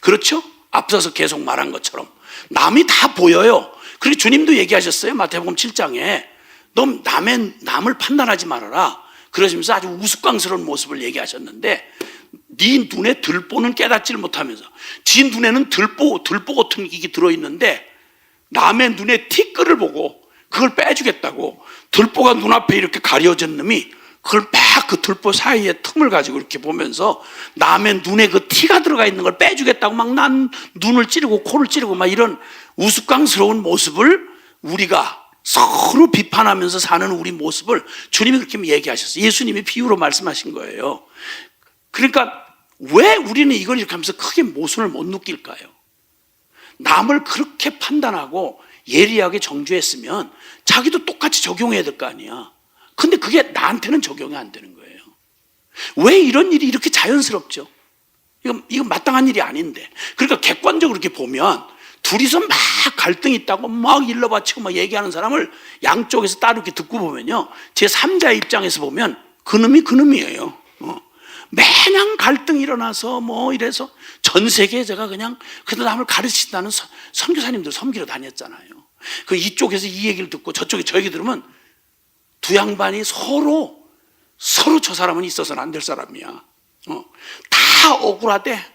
그렇죠? 앞서서 계속 말한 것처럼 남이 다 보여요. 그리고 주님도 얘기하셨어요. 마태복음 7장에 너 남을 판단하지 말아라. 그러시면서 아주 우스꽝스러운 모습을 얘기하셨는데 네 눈에 들보는 깨닫지를 못하면서 지 눈에는 들보 같은 게 들어있는데 남의 눈에 티끌을 보고 그걸 빼주겠다고 들보가 눈앞에 이렇게 가려진 놈이 그걸 막 그 들보 사이에 틈을 가지고 이렇게 보면서 남의 눈에 그 티가 들어가 있는 걸 빼주겠다고 막 난 눈을 찌르고 코를 찌르고 막 이런 우스꽝스러운 모습을 우리가 서로 비판하면서 사는 우리 모습을 주님이 그렇게 얘기하셨어요. 예수님이 비유로 말씀하신 거예요. 그러니까 왜 우리는 이걸 이렇게 하면서 크게 모순을 못 느낄까요? 남을 그렇게 판단하고 예리하게 정죄했으면 자기도 똑같이 적용해야 될 거 아니야. 근데 그게 나한테는 적용이 안 되는 거예요. 왜 이런 일이 이렇게 자연스럽죠? 이건 마땅한 일이 아닌데. 그러니까 객관적으로 이렇게 보면 둘이서 막 갈등이 있다고 막 일러바치고 막 얘기하는 사람을 양쪽에서 따로 이렇게 듣고 보면요, 제 3자의 입장에서 보면 그놈이에요. 매년 갈등이 일어나서 이래서 전 세계에 제가 그냥 그래도 남을 가르친다는 선교사님들 섬기러 다녔잖아요. 그 이쪽에서 이 얘기를 듣고 저쪽에 저 얘기 들으면 두 양반이 서로 저 사람은 있어서는 안 될 사람이야. 다 억울하대.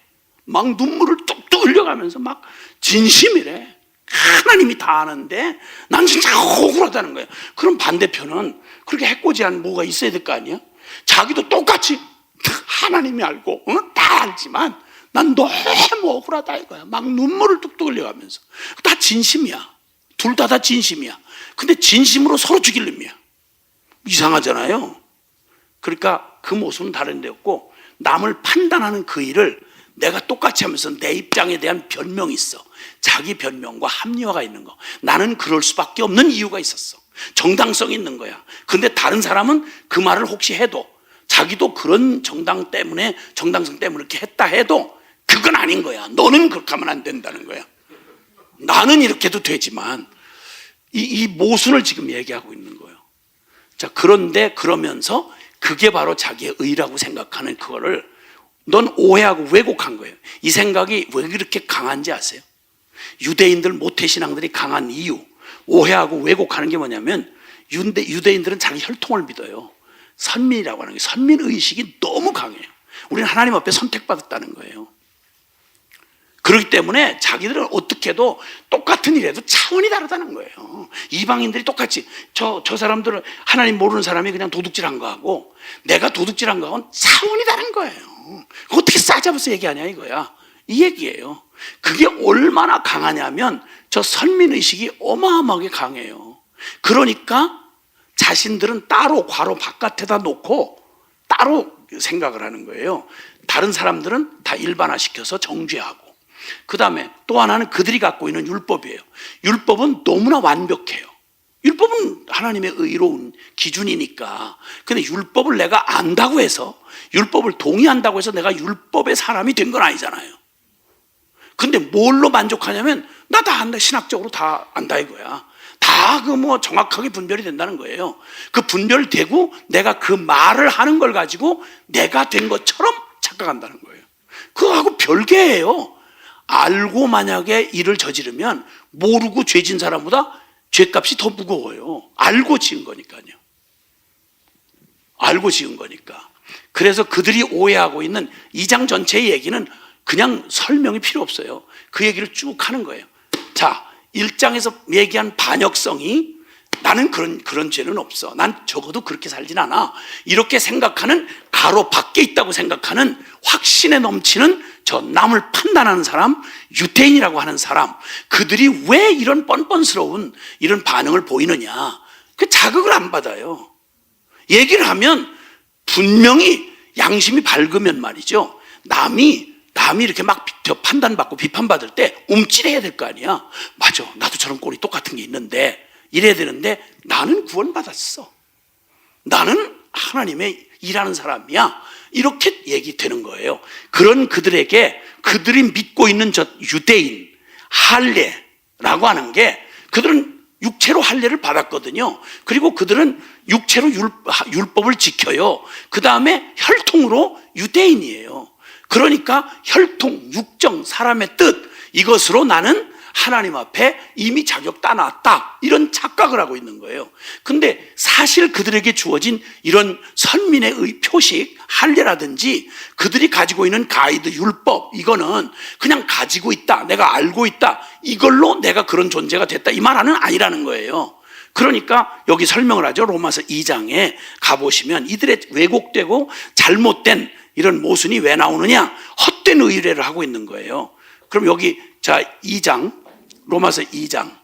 막 눈물을 뚝뚝 흘려가면서 막 진심이래. 하나님이 다 아는데 난 진짜 억울하다는 거예요. 그럼 반대편은 그렇게 해코지한 뭐가 있어야 될 거 아니야? 자기도 똑같이 하나님이 알고 다 알지만 난 너무 억울하다 이거야. 막 눈물을 뚝뚝 흘려가면서. 다 진심이야. 둘 다 진심이야. 근데 진심으로 서로 죽일 놈이야. 이상하잖아요. 그러니까 그 모습은 다른 데였고, 남을 판단하는 그 일을 내가 똑같이 하면서 내 입장에 대한 변명이 있어. 자기 변명과 합리화가 있는 거. 나는 그럴 수밖에 없는 이유가 있었어. 정당성이 있는 거야. 근데 다른 사람은 그 말을 혹시 해도, 자기도 그런 정당성 때문에 이렇게 했다 해도 그건 아닌 거야. 너는 그렇게 하면 안 된다는 거야. 나는 이렇게 해도 되지만 이 모순을 지금 얘기하고 있는 거예요. 자, 그런데 그러면서 그게 바로 자기의 의라고 생각하는 그거를 넌 오해하고 왜곡한 거예요. 이 생각이 왜 그렇게 강한지 아세요? 유대인들 모태신앙들이 강한 이유, 오해하고 왜곡하는 게 뭐냐면, 유대인들은 자기 혈통을 믿어요. 선민이라고 하는 게, 선민의식이 너무 강해요. 우리는 하나님 앞에 선택받았다는 거예요. 그렇기 때문에 자기들은 어떻게 해도 똑같은 일에도 차원이 다르다는 거예요. 이방인들이 똑같이 저 사람들은 하나님 모르는 사람이 그냥 도둑질한 거하고 내가 도둑질한 거하고는 차원이 다른 거예요. 어떻게 싸잡아서 얘기하냐 이거야. 이 얘기예요. 그게 얼마나 강하냐면 저 선민의식이 어마어마하게 강해요. 그러니까 자신들은 따로 괄호 바깥에다 놓고 따로 생각을 하는 거예요. 다른 사람들은 다 일반화시켜서 정죄하고, 그 다음에 또 하나는 그들이 갖고 있는 율법이에요. 율법은 너무나 완벽해요. 율법은 하나님의 의로운 기준이니까. 근데 율법을 내가 안다고 해서, 율법을 동의한다고 해서 내가 율법의 사람이 된 건 아니잖아요. 근데 뭘로 만족하냐면 나 다 안다, 신학적으로 다 안다 이거야. 다 그 뭐 정확하게 분별이 된다는 거예요. 그 분별되고 내가 그 말을 하는 걸 가지고 내가 된 것처럼 착각한다는 거예요. 그거하고 별개예요. 알고 만약에 일을 저지르면 모르고 죄진 사람보다 죄값이 더 무거워요. 알고 지은 거니까요. 알고 지은 거니까. 그래서 그들이 오해하고 있는 2장 전체의 얘기는 그냥 설명이 필요 없어요. 그 얘기를 쭉 하는 거예요. 자, 1장에서 얘기한 반역성이 나는 그런 죄는 없어. 난 적어도 그렇게 살진 않아. 이렇게 생각하는, 가로 밖에 있다고 생각하는 확신에 넘치는 저 남을 판단하는 사람, 유대인이라고 하는 사람, 그들이 왜 이런 뻔뻔스러운 이런 반응을 보이느냐. 그 자극을 안 받아요. 얘기를 하면 분명히 양심이 밝으면 말이죠. 남이 이렇게 막 판단받고 비판받을 때 움찔해야 될 거 아니야. 맞아, 나도 저런 꼴이 똑같은 게 있는데 이래야 되는데 나는 구원받았어. 나는 하나님의 일하는 사람이야. 이렇게 얘기되는 거예요. 그런 그들에게 그들이 믿고 있는 저 유대인, 할례라고 하는 게, 그들은 육체로 할례를 받았거든요. 그리고 그들은 육체로 율법을 지켜요. 그 다음에 혈통으로 유대인이에요. 그러니까 혈통, 육정, 사람의 뜻, 이것으로 나는 하나님 앞에 이미 자격 따놨다, 이런 착각을 하고 있는 거예요. 근데 사실 그들에게 주어진 이런 선민의 표식, 할례라든지 그들이 가지고 있는 가이드, 율법, 이거는 그냥 가지고 있다, 내가 알고 있다, 이걸로 내가 그런 존재가 됐다, 이 말은 아니라는 거예요. 그러니까 여기 설명을 하죠. 로마서 2장에 가보시면 이들의 왜곡되고 잘못된 이런 모순이 왜 나오느냐? 헛된 의뢰를 하고 있는 거예요. 그럼 여기 자 2장, 로마서 2장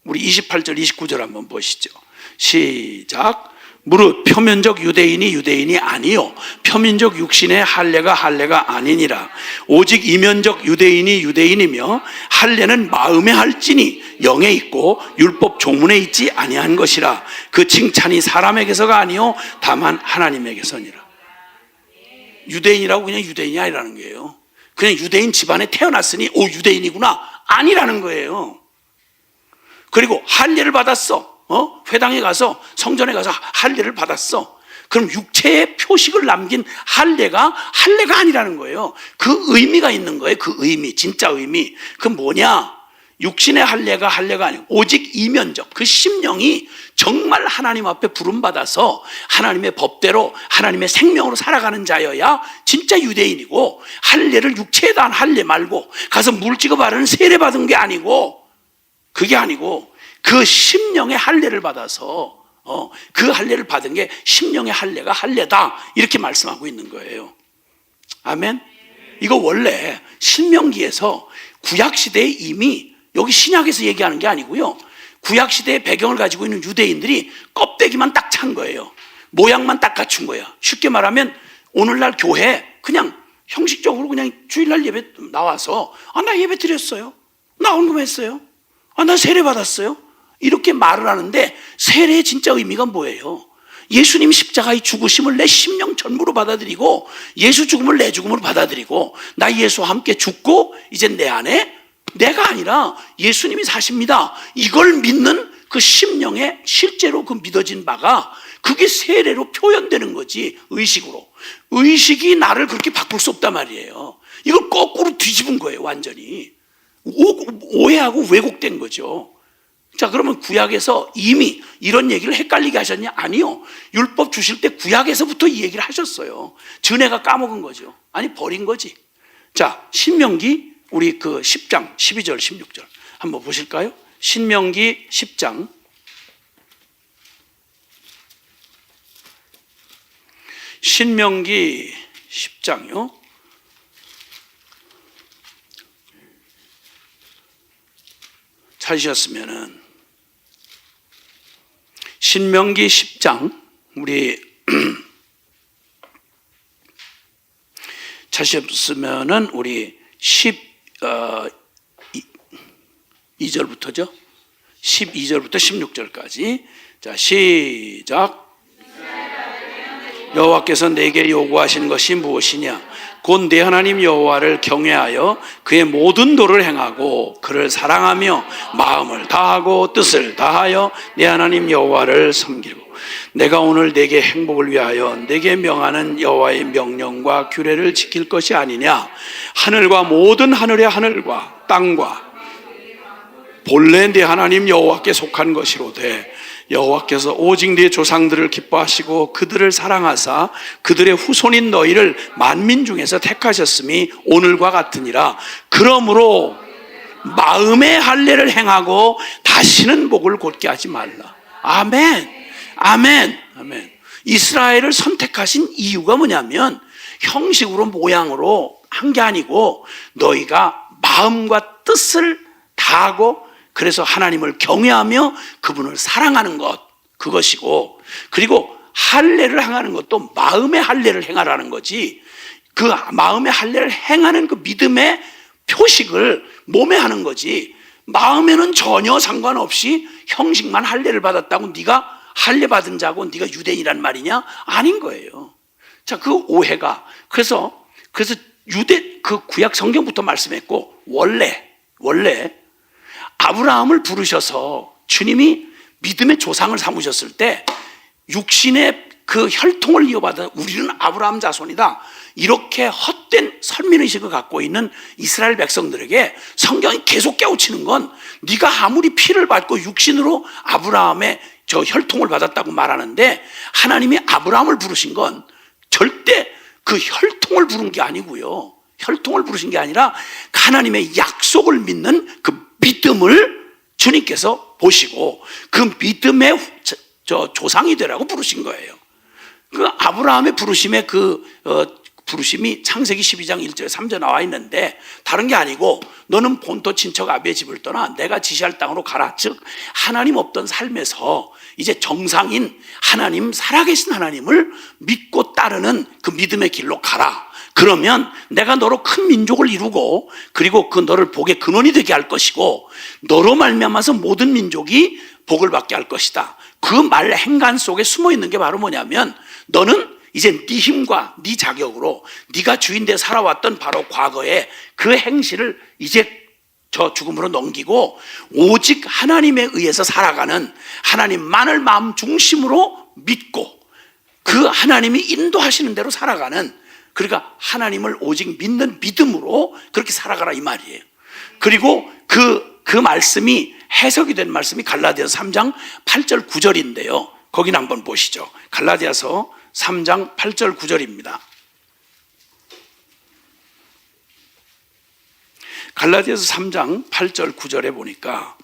우리 28절 29절 한번 보시죠. 시작. 무릇 표면적 유대인이 아니요 표면적 육신의 할례가 아니니라. 오직 이면적 유대인이며 할례는 마음에 할지니 영에 있고 율법 종문에 있지 아니한 것이라. 그 칭찬이 사람에게서가 아니요 다만 하나님에게서니라. 유대인이라고 그냥 유대인이 아니라는 거예요. 그냥 유대인 집안에 태어났으니 유대인이구나 아니라는 거예요. 그리고 할례를 받았어. 회당에 가서, 성전에 가서 할례를 받았어. 그럼 육체의 표식을 남긴 할례가 아니라는 거예요. 그 의미가 있는 거예요. 그 의미, 진짜 의미. 그 뭐냐? 육신의 할례가 아니고 오직 이면적, 그 심령이 정말 하나님 앞에 부름받아서 하나님의 법대로 하나님의 생명으로 살아가는 자여야 진짜 유대인이고, 할례를 육체에다 한 할례 말고 가서 물 찍어 바르는 세례 받은 게 아니고 그게 아니고 그 심령의 할례를 받아서 그 할례를 받은 게 심령의 할례가 할례다, 이렇게 말씀하고 있는 거예요. 아멘. 이거 원래 신명기에서 구약시대에 이미, 여기 신약에서 얘기하는 게 아니고요, 구약시대의 배경을 가지고 있는 유대인들이 껍데기만 딱 찬 거예요. 모양만 딱 갖춘 거야. 쉽게 말하면 오늘날 교회 그냥 형식적으로 그냥 주일날 예배 나와서 나 예배 드렸어요, 나 헌금했어요, 나 세례 받았어요, 이렇게 말을 하는데, 세례의 진짜 의미가 뭐예요? 예수님 십자가의 죽으심을 내 심령 전부로 받아들이고 예수 죽음을 내 죽음으로 받아들이고 나 예수와 함께 죽고 이제 내 안에 내가 아니라 예수님이 사십니다, 이걸 믿는 그 심령에 실제로 그 믿어진 바가 그게 세례로 표현되는 거지. 의식으로. 의식이 나를 그렇게 바꿀 수 없단 말이에요. 이걸 거꾸로 뒤집은 거예요. 완전히 오해하고 왜곡된 거죠. 자, 그러면 구약에서 이미 이런 얘기를 헷갈리게 하셨냐? 아니요. 율법 주실 때 구약에서부터 이 얘기를 하셨어요. 전에가 까먹은 거죠. 아니, 버린 거지. 자, 신명기 우리 그 10장 12절 16절 한번 보실까요? 신명기 10장 신명기 10장요. 찾으셨으면은 신명기 10장 우리 찾으셨으면은 우리 12절부터죠. 12절부터 16절까지. 자, 시작. 여호와께서 내게 요구하신 것이 무엇이냐? 곧 내 하나님 여호와를 경외하여 그의 모든 도를 행하고 그를 사랑하며 마음을 다하고 뜻을 다하여 내 하나님 여호와를 섬기고, 내가 오늘 내게 행복을 위하여 내게 명하는 여호와의 명령과 규례를 지킬 것이 아니냐? 하늘과 모든 하늘의 하늘과 땅과 본래 내 하나님 여호와께 속한 것이로되, 여호와께서 오직 네 조상들을 기뻐하시고 그들을 사랑하사 그들의 후손인 너희를 만민 중에서 택하셨음이 오늘과 같으니라. 그러므로 마음의 할례를 행하고 다시는 목을 곧게 하지 말라. 아멘. 아멘. 아멘. 이스라엘을 선택하신 이유가 뭐냐면 형식으로 모양으로 한 게 아니고 너희가 마음과 뜻을 다하고 그래서 하나님을 경외하며 그분을 사랑하는 것, 그것이고, 그리고 할례를 행하는 것도 마음의 할례를 행하라는 거지, 그 마음의 할례를 행하는 그 믿음의 표식을 몸에 하는 거지, 마음에는 전혀 상관없이 형식만 할례를 받았다고 네가 할례 받은 자고 네가 유대인이란 말이냐? 아닌 거예요. 자, 그 오해가, 그래서 유대 그 구약 성경부터 말씀했고, 원래 아브라함을 부르셔서 주님이 믿음의 조상을 삼으셨을 때 육신의 그 혈통을 이어받아 우리는 아브라함 자손이다, 이렇게 헛된 선민의식을 갖고 있는 이스라엘 백성들에게 성경이 계속 깨우치는 건, 네가 아무리 피를 받고 육신으로 아브라함의 저 혈통을 받았다고 말하는데 하나님이 아브라함을 부르신 건 절대 그 혈통을 부른 게 아니고요, 혈통을 부르신 게 아니라 하나님의 약속을 믿는 그 믿음을 주님께서 보시고 그 믿음의 조상이 되라고 부르신 거예요. 그 아브라함의 부르심의 부르심이 창세기 12장 1절 3절 나와 있는데 다른 게 아니고, 너는 본토 친척 아비의 집을 떠나 내가 지시할 땅으로 가라. 즉 하나님 없던 삶에서 이제 정상인 하나님, 살아계신 하나님을 믿고 따르는 그 믿음의 길로 가라. 그러면 내가 너로 큰 민족을 이루고 그리고 그 너를 복의 근원이 되게 할 것이고 너로 말미암아서 모든 민족이 복을 받게 할 것이다. 그 말 행간 속에 숨어 있는 게 바로 뭐냐면, 너는 이제 네 힘과 네 자격으로 네가 주인되어 살아왔던 바로 과거의 그 행실을 이제 저 죽음으로 넘기고 오직 하나님에 의해서 살아가는, 하나님만을 마음 중심으로 믿고 그 하나님이 인도하시는 대로 살아가는, 그러니까 하나님을 오직 믿는 믿음으로 그렇게 살아가라 이 말이에요. 그리고 그 말씀이 해석이 된 말씀이 갈라디아서 3장 8절 9절인데요. 거기는 한번 보시죠. 갈라디아서 3장 8절 9절입니다. 갈라디아서 3장 8절 9절에 보니까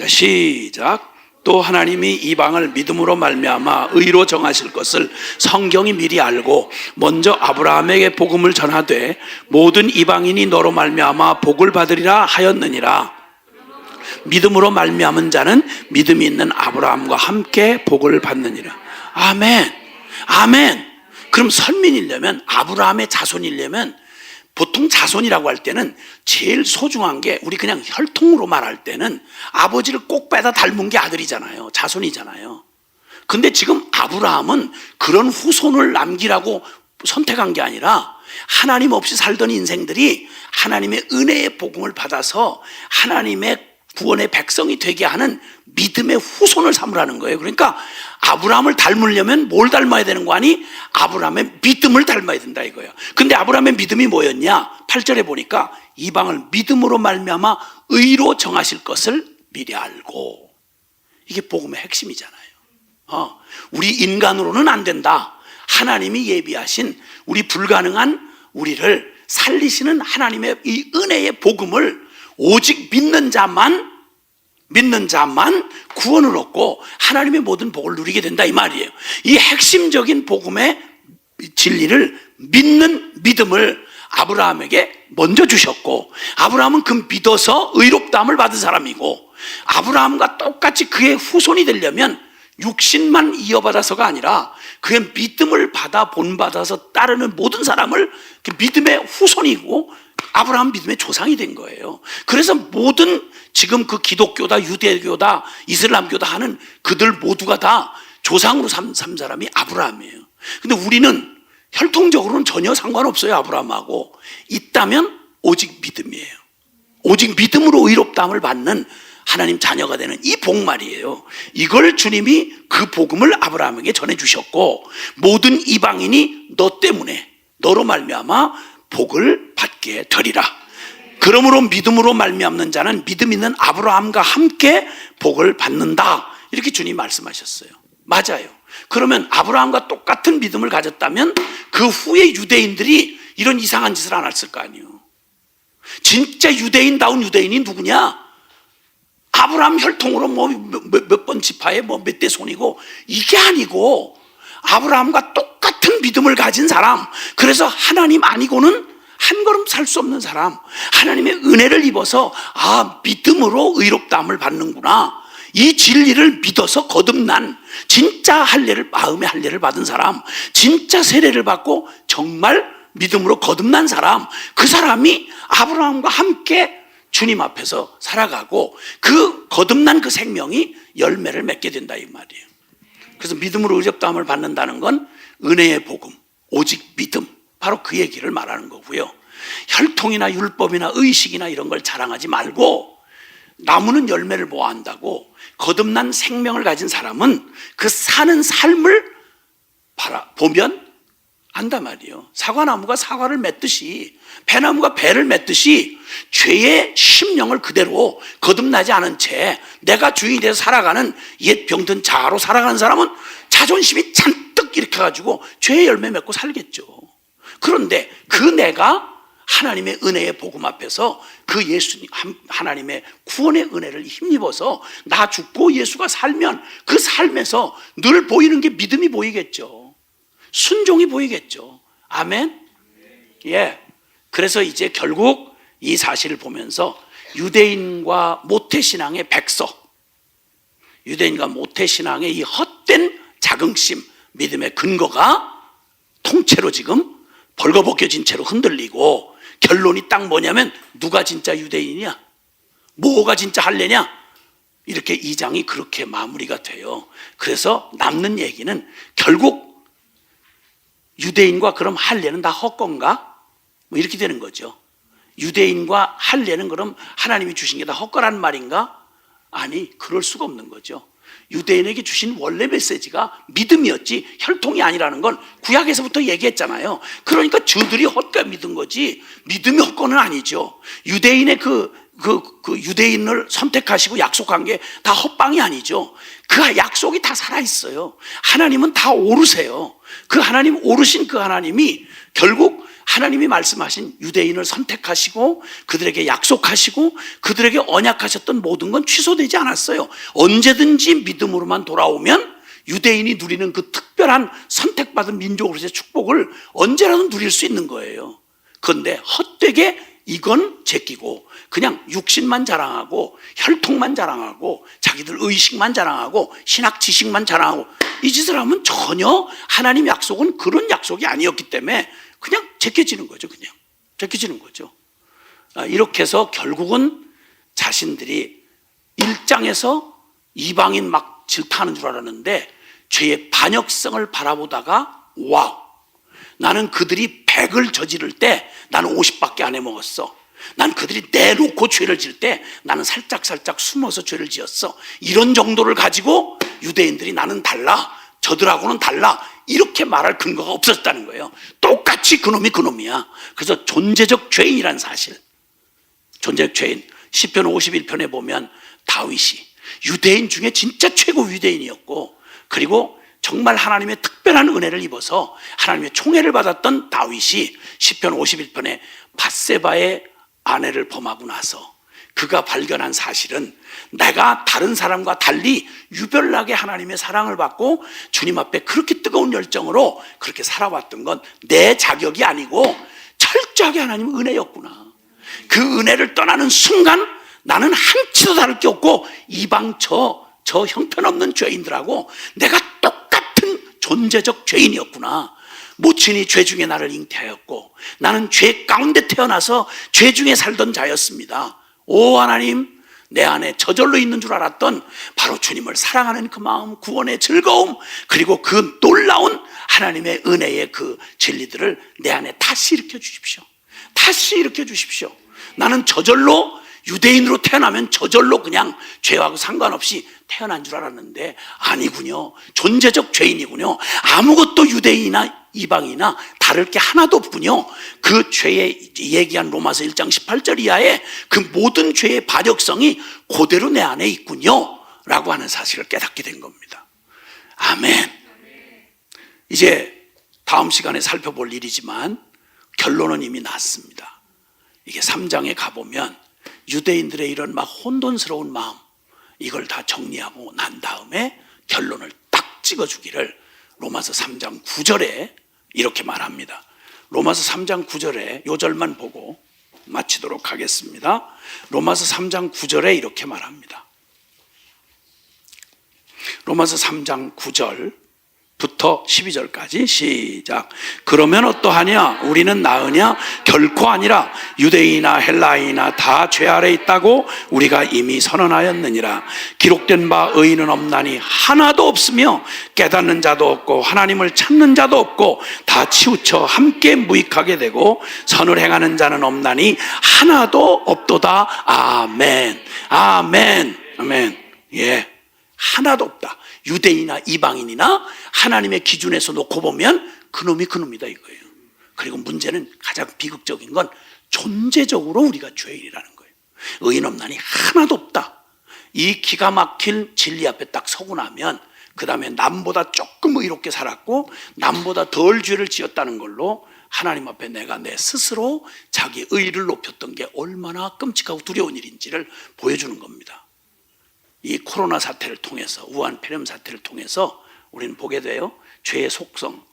자, 시작. 또 하나님이 이방을 믿음으로 말미암아 의로 정하실 것을 성경이 미리 알고 먼저 아브라함에게 복음을 전하되 모든 이방인이 너로 말미암아 복을 받으리라 하였느니라. 믿음으로 말미암은 자는 믿음이 있는 아브라함과 함께 복을 받느니라. 아멘. 아멘. 그럼 선민이려면, 아브라함의 자손이려면, 보통 자손이라고 할 때는 제일 소중한 게, 우리 그냥 혈통으로 말할 때는 아버지를 꼭 빼다 닮은 게 아들이잖아요. 자손이잖아요. 근데 지금 아브라함은 그런 후손을 남기라고 선택한 게 아니라 하나님 없이 살던 인생들이 하나님의 은혜의 복음을 받아서 하나님의 구원의 백성이 되게 하는 믿음의 후손을 삼으라는 거예요. 그러니까 아브라함을 닮으려면 뭘 닮아야 되는 거 아니? 아브라함의 믿음을 닮아야 된다 이거예요. 근데 아브라함의 믿음이 뭐였냐? 8절에 보니까 이방을 믿음으로 말미암아 의로 정하실 것을 미리 알고. 이게 복음의 핵심이잖아요. 우리 인간으로는 안 된다. 하나님이 예비하신 우리 불가능한 우리를 살리시는 하나님의 이 은혜의 복음을 오직 믿는 자만 구원을 얻고 하나님의 모든 복을 누리게 된다 이 말이에요. 이 핵심적인 복음의 진리를 믿는 믿음을 아브라함에게 먼저 주셨고, 아브라함은 그 믿어서 의롭다함을 받은 사람이고, 아브라함과 똑같이 그의 후손이 되려면 육신만 이어받아서가 아니라 그의 믿음을 받아 본받아서 따르는 모든 사람을 믿음의 후손이고 아브라함 믿음의 조상이 된 거예요. 그래서 모든 지금 그 기독교다, 유대교다, 이슬람교다 하는 그들 모두가 다 조상으로 삼 사람이 아브라함이에요. 근데 우리는 혈통적으로는 전혀 상관없어요. 아브라함하고 있다면 오직 믿음이에요. 오직 믿음으로 의롭다함을 받는 하나님 자녀가 되는 이 복말이에요. 이걸 주님이 그 복음을 아브라함에게 전해주셨고, 모든 이방인이 너 때문에, 너로 말미암아 복을 받게 되리라. 그러므로 믿음으로 말미암는 자는 믿음 있는 아브라함과 함께 복을 받는다. 이렇게 주님 말씀하셨어요. 맞아요. 그러면 아브라함과 똑같은 믿음을 가졌다면 그 후에 유대인들이 이런 이상한 짓을 안 했을 거 아니에요. 진짜 유대인다운 유대인이 누구냐? 아브라함 혈통으로 몇 번 지파에 몇 대 손이고, 이게 아니고 아브라함과 똑같은 믿음을 가진 사람, 그래서 하나님 아니고는 한 걸음 살 수 없는 사람, 하나님의 은혜를 입어서 믿음으로 의롭다함을 받는구나, 이 진리를 믿어서 거듭난 진짜 마음의 할례를 받은 사람, 진짜 세례를 받고 정말 믿음으로 거듭난 사람, 그 사람이 아브라함과 함께 주님 앞에서 살아가고 그 거듭난 그 생명이 열매를 맺게 된다 이 말이에요. 그래서 믿음으로 의롭다함을 받는다는 건 은혜의 복음, 오직 믿음, 바로 그 얘기를 말하는 거고요. 혈통이나 율법이나 의식이나 이런 걸 자랑하지 말고, 나무는 열매를 모아 한다고 거듭난 생명을 가진 사람은 그 사는 삶을 보면 안단 말이에요. 사과나무가 사과를 맺듯이, 배나무가 배를 맺듯이 죄의 심령을 그대로 거듭나지 않은 채 내가 주인이 돼서 살아가는 옛 병든 자아로 살아가는 사람은 자존심이 잔뜩 일으켜가지고 죄의 열매 맺고 살겠죠. 그런데 그 내가 하나님의 은혜의 복음 앞에서 그 예수님, 하나님의 구원의 은혜를 힘입어서 나 죽고 예수가 살면 그 삶에서 늘 보이는 게 믿음이 보이겠죠. 순종이 보이겠죠. 아멘? 예. 그래서 이제 결국 이 사실을 보면서 유대인과 모태신앙의 백서, 유대인과 모태신앙의 이 헛된 자긍심, 믿음의 근거가 통째로 지금 벌거벗겨진 채로 흔들리고, 결론이 딱 뭐냐면 누가 진짜 유대인이냐, 뭐가 진짜 할례냐, 이렇게 2장이 그렇게 마무리가 돼요. 그래서 남는 얘기는 결국 유대인과 그럼 할례는 다 헛건가? 뭐 이렇게 되는 거죠. 유대인과 할례는 그럼 하나님이 주신 게 다 헛거란 말인가? 아니, 그럴 수가 없는 거죠. 유대인에게 주신 원래 메시지가 믿음이었지 혈통이 아니라는 건 구약에서부터 얘기했잖아요. 그러니까 저들이 헛가 믿은 거지 믿음이 헛건은 아니죠. 유대인의 그 유대인을 선택하시고 약속한 게 다 헛방이 아니죠. 그 약속이 다 살아있어요. 하나님은 다 오르세요. 그 하나님, 오르신 그 하나님이 결국 하나님이 말씀하신 유대인을 선택하시고 그들에게 약속하시고 그들에게 언약하셨던 모든 건 취소되지 않았어요. 언제든지 믿음으로만 돌아오면 유대인이 누리는 그 특별한 선택받은 민족으로서의 축복을 언제라도 누릴 수 있는 거예요. 그런데 헛되게 이건 제끼고 그냥 육신만 자랑하고 혈통만 자랑하고 자기들 의식만 자랑하고 신학 지식만 자랑하고 이 짓을 하면 전혀 하나님 약속은 그런 약속이 아니었기 때문에 그냥 제껴지는 거죠. 그냥 제껴지는 거죠. 이렇게 해서 결국은 자신들이 1장에서 이방인 막 질타하는 줄 알았는데 죄의 반역성을 바라보다가 와우, 나는 그들이 100을 저지를 때 나는 50밖에 안 해먹었어. 난 그들이 내놓고 죄를 지을 때 나는 살짝 숨어서 죄를 지었어. 이런 정도를 가지고 유대인들이 나는 달라, 저들하고는 달라, 이렇게 말할 근거가 없었다는 거예요. 똑같이 그놈이 그놈이야. 그래서 존재적 죄인이란 사실, 존재적 죄인, 시편 51편에 보면 다윗이 유대인 중에 진짜 최고 유대인이었고, 그리고 정말 하나님의 특별한 은혜를 입어서 하나님의 총애를 받았던 다윗이 시편 51편에 밧세바의 아내를 범하고 나서 그가 발견한 사실은 내가 다른 사람과 달리 유별나게 하나님의 사랑을 받고 주님 앞에 그렇게 뜨거운 열정으로 그렇게 살아왔던 건 내 자격이 아니고 철저하게 하나님의 은혜였구나. 그 은혜를 떠나는 순간 나는 한치도 다를 게 없고 이방 저 형편없는 죄인들하고 내가 똑같은 존재적 죄인이었구나. 모친이 죄 중에 나를 잉태하였고 나는 죄 가운데 태어나서 죄 중에 살던 자였습니다. 오 하나님, 내 안에 저절로 있는 줄 알았던 바로 주님을 사랑하는 그 마음, 구원의 즐거움, 그리고 그 놀라운 하나님의 은혜의 그 진리들을 내 안에 다시 일으켜 주십시오. 다시 일으켜 주십시오. 나는 저절로 유대인으로 태어나면 저절로 그냥 죄하고 상관없이 태어난 줄 알았는데 아니군요. 존재적 죄인이군요. 아무것도 유대인이나 이방이나 다를 게 하나도 없군요. 그 죄에 얘기한 로마서 1장 18절 이하에 그 모든 죄의 반역성이 그대로 내 안에 있군요 라고 하는 사실을 깨닫게 된 겁니다. 아멘. 이제 다음 시간에 살펴볼 일이지만 결론은 이미 났습니다. 이게 3장에 가보면 유대인들의 이런 막 혼돈스러운 마음, 이걸 다 정리하고 난 다음에 결론을 딱 찍어주기를 로마서 3장 9절에 이렇게 말합니다. 로마서 3장 9절에 요 절만 보고 마치도록 하겠습니다. 로마서 3장 9절에 이렇게 말합니다. 로마서 3장 9절부터 12절까지 시작. 그러면 어떠하냐? 우리는 나으냐? 결코 아니라 유대인이나 헬라인이나 다 죄 아래 있다고 우리가 이미 선언하였느니라. 기록된 바 의인은 없나니 하나도 없으며 깨닫는 자도 없고 하나님을 찾는 자도 없고 다 치우쳐 함께 무익하게 되고 선을 행하는 자는 없나니 하나도 없도다. 아멘. 아멘. 아멘. 예. 하나도 없다. 유대인이나 이방인이나 하나님의 기준에서 놓고 보면 그놈이 그놈이다 이거예요. 그리고 문제는 가장 비극적인 건 존재적으로 우리가 죄인이라는 거예요. 의인 없나니 하나도 없다. 이 기가 막힐 진리 앞에 딱 서고 나면 그 다음에 남보다 조금 의롭게 살았고 남보다 덜 죄를 지었다는 걸로 하나님 앞에 내가 내 스스로 자기 의를 높였던 게 얼마나 끔찍하고 두려운 일인지를 보여주는 겁니다. 이 코로나 사태를 통해서, 우한 폐렴 사태를 통해서 우리는 보게 돼요. 죄의 속성.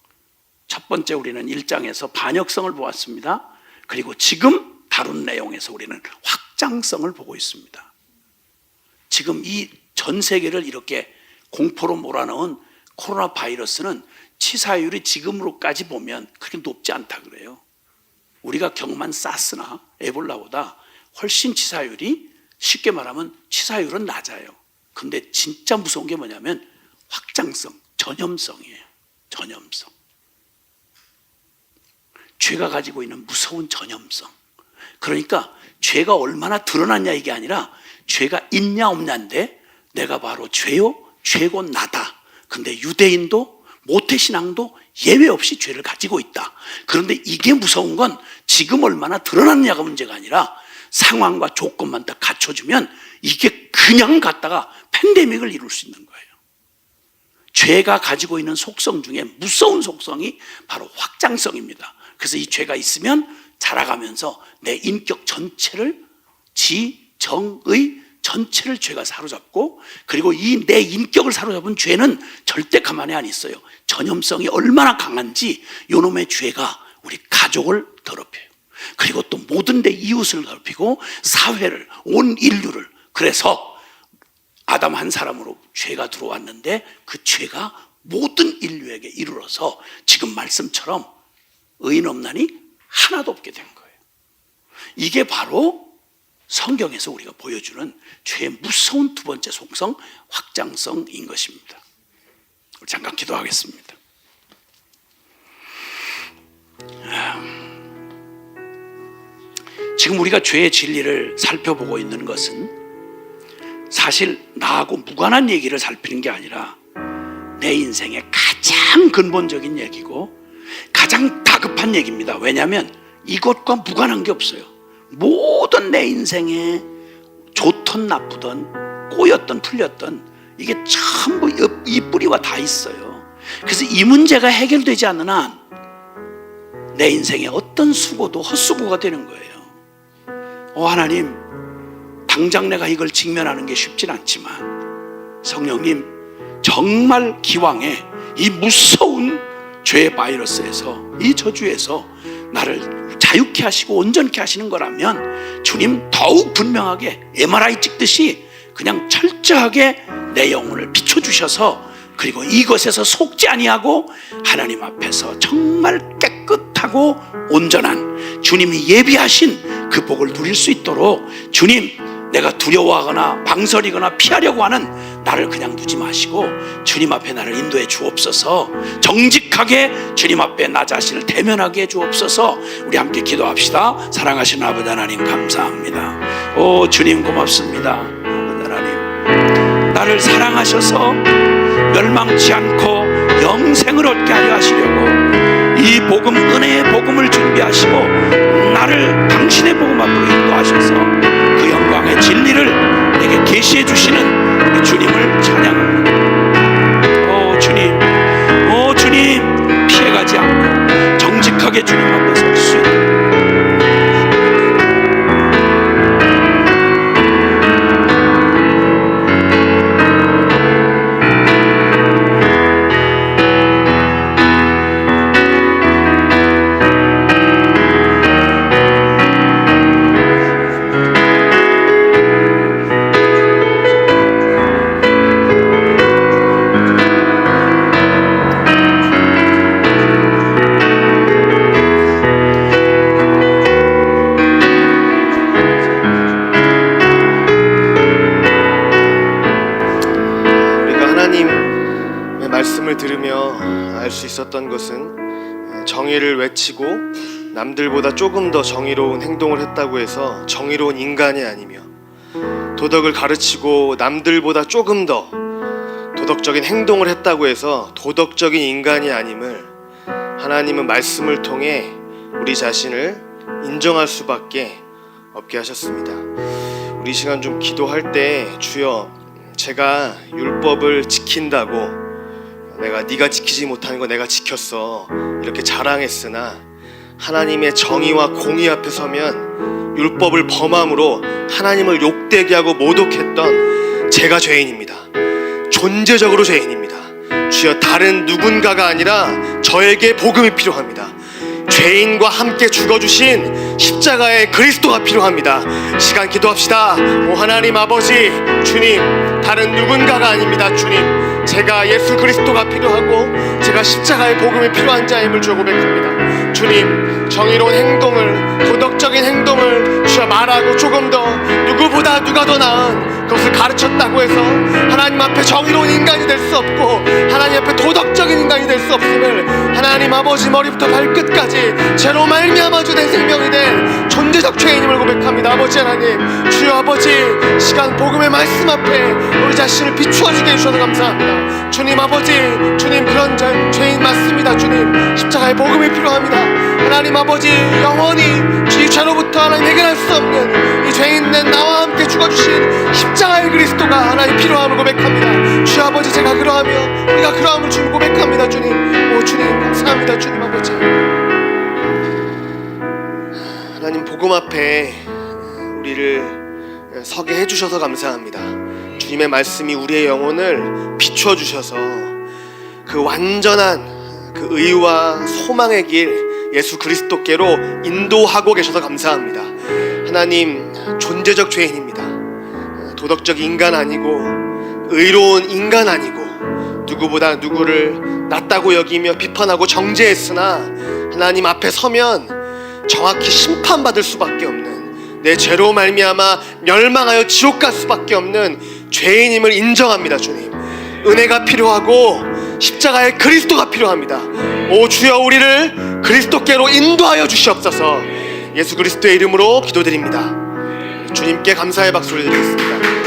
첫 번째 우리는 1장에서 반역성을 보았습니다. 그리고 지금 다룬 내용에서 우리는 확장성을 보고 있습니다. 지금 이 전 세계를 이렇게 공포로 몰아넣은 코로나 바이러스는 치사율이 지금으로까지 보면 그렇게 높지 않다 그래요. 우리가 경험한 사스나 에볼라보다 훨씬 치사율이, 쉽게 말하면 치사율은 낮아요. 근데 진짜 무서운 게 뭐냐면 확장성, 전염성이에요. 전염성. 죄가 가지고 있는 무서운 전염성. 그러니까 죄가 얼마나 드러났냐 이게 아니라 죄가 있냐 없냐인데 내가 바로 죄요? 죄고 나다. 근데 유대인도 모태신앙도 예외 없이 죄를 가지고 있다. 그런데 이게 무서운 건 지금 얼마나 드러났냐가 문제가 아니라 상황과 조건만 딱 갖춰주면 이게 그냥 갔다가 팬데믹을 이룰 수 있는 거예요. 죄가 가지고 있는 속성 중에 무서운 속성이 바로 확장성입니다. 그래서 이 죄가 있으면 자라가면서 내 인격 전체를, 지정의 전체를 죄가 사로잡고, 그리고 이 내 인격을 사로잡은 죄는 절대 가만히 안 있어요. 전염성이 얼마나 강한지 요놈의 죄가 우리 가족을 더럽혀요. 그리고 또 모든 내 이웃을 더럽히고 사회를, 온 인류를. 그래서 아담 한 사람으로 죄가 들어왔는데 그 죄가 모든 인류에게 이르러서 지금 말씀처럼 의인 없나니 하나도 없게 된 거예요. 이게 바로 성경에서 우리가 보여주는 죄의 무서운 두 번째 속성, 확장성인 것입니다. 잠깐 기도하겠습니다. 지금 우리가 죄의 진리를 살펴보고 있는 것은 사실 나하고 무관한 얘기를 살피는 게 아니라 내 인생의 가장 근본적인 얘기고 가장 다급한 얘기입니다. 왜냐하면 이것과 무관한 게 없어요. 모든 내 인생에 좋든 나쁘든 꼬였든 풀렸든 이게 전부 이 뿌리와 다 있어요. 그래서 이 문제가 해결되지 않는 한 내 인생의 어떤 수고도 헛수고가 되는 거예요. 하나님, 당장 내가 이걸 직면하는 게 쉽진 않지만 성령님, 정말 기왕에 이 무서운 죄의 바이러스에서, 이 저주에서 나를 자유케 하시고 온전케 하시는 거라면 주님 더욱 분명하게 MRI 찍듯이 그냥 철저하게 내 영혼을 비춰주셔서, 그리고 이것에서 속지 아니하고 하나님 앞에서 정말 깨끗하고 온전한 주님이 예비하신 그 복을 누릴 수 있도록, 주님, 내가 두려워하거나 망설이거나 피하려고 하는 나를 그냥 두지 마시고 주님 앞에 나를 인도해 주옵소서. 정직하게 주님 앞에 나 자신을 대면하게 해 주옵소서. 우리 함께 기도합시다. 사랑하시는 아버지 하나님, 감사합니다. 주님 고맙습니다. 아버지 하나님, 나를 사랑하셔서 멸망치 않고 영생을 얻게 하려 하시려고 이 복음, 은혜의 복음을 준비하시고 나를 당신의 복음 앞으로 인도하셔서 그 영광의 진리를 내게 계시해 주시는 우리 주님을 찬양합니다. 주님, 주님, 피해가지 않고 정직하게 주님 앞에 설 수 있는 들으며 알 수 있었던 것은 정의를 외치고 남들보다 조금 더 정의로운 행동을 했다고 해서 정의로운 인간이 아니며, 도덕을 가르치고 남들보다 조금 더 도덕적인 행동을 했다고 해서 도덕적인 인간이 아님을 하나님은 말씀을 통해 우리 자신을 인정할 수밖에 없게 하셨습니다. 우리 시간 좀 기도할 때, 주여, 제가 율법을 지킨다고 내가 네가 지키지 못하는 거 내가 지켰어 이렇게 자랑했으나 하나님의 정의와 공의 앞에 서면 율법을 범함으로 하나님을 욕되게 하고 모독했던 제가 죄인입니다. 존재적으로 죄인입니다. 주여, 다른 누군가가 아니라 저에게 복음이 필요합니다. 죄인과 함께 죽어주신 십자가의 그리스도가 필요합니다. 시간 기도합시다. 하나님 아버지, 주님, 다른 누군가가 아닙니다. 주님, 제가 예수 그리스도가 필요하고 제가 십자가의 복음이 필요한 자임을 주여 고백합니다. 주님, 정의로운 행동을, 도덕적인 행동을 주여 말하고 조금 더 누구보다 누가 더 나은 그것을 가르쳤다고 해서 하나님 앞에 정의로운 인간이 될 수 없고 하나님 앞에 도덕적인 인간이 될 수 없음을 하나님 아버지, 머리부터 발끝까지 죄로 말미암아 주된 생명이 된 존재적 죄인임을 고백합니다. 아버지 하나님, 주여 아버지, 시간 복음의 말씀 앞에 우리 자신을 비추어 주게 해주셔서 감사합니다. 주님 아버지, 주님, 그런 죄인 맞습니다. 주님, 십자가의 복음이 필요합니다. 하나님 아버지, 영원히 이 죄로부터 하나님 해결할 수 없는 이 죄인 된 나와 함께 죽어주신 십자가의 그리스도가 하나님 필요함을 고백합니다. 주 아버지, 제가 그러하며 우리가 그러함을 주님 고백합니다. 주님, 주님 감사합니다. 주님 아버지, 복음 앞에 우리를 서게 해주셔서 감사합니다. 주님의 말씀이 우리의 영혼을 비추어 주셔서 그 완전한 그 의와 소망의 길 예수 그리스도께로 인도하고 계셔서 감사합니다. 하나님, 존재적 죄인입니다. 도덕적 인간 아니고 의로운 인간 아니고 누구보다 누구를 낫다고 여기며 비판하고 정죄했으나 하나님 앞에 서면 정확히 심판받을 수밖에 없는, 내 죄로 말미암아 멸망하여 지옥 갈 수밖에 없는 죄인임을 인정합니다. 주님, 은혜가 필요하고 십자가의 그리스도가 필요합니다. 오 주여, 우리를 그리스도께로 인도하여 주시옵소서. 예수 그리스도의 이름으로 기도드립니다. 주님께 감사의 박수를 드리겠습니다.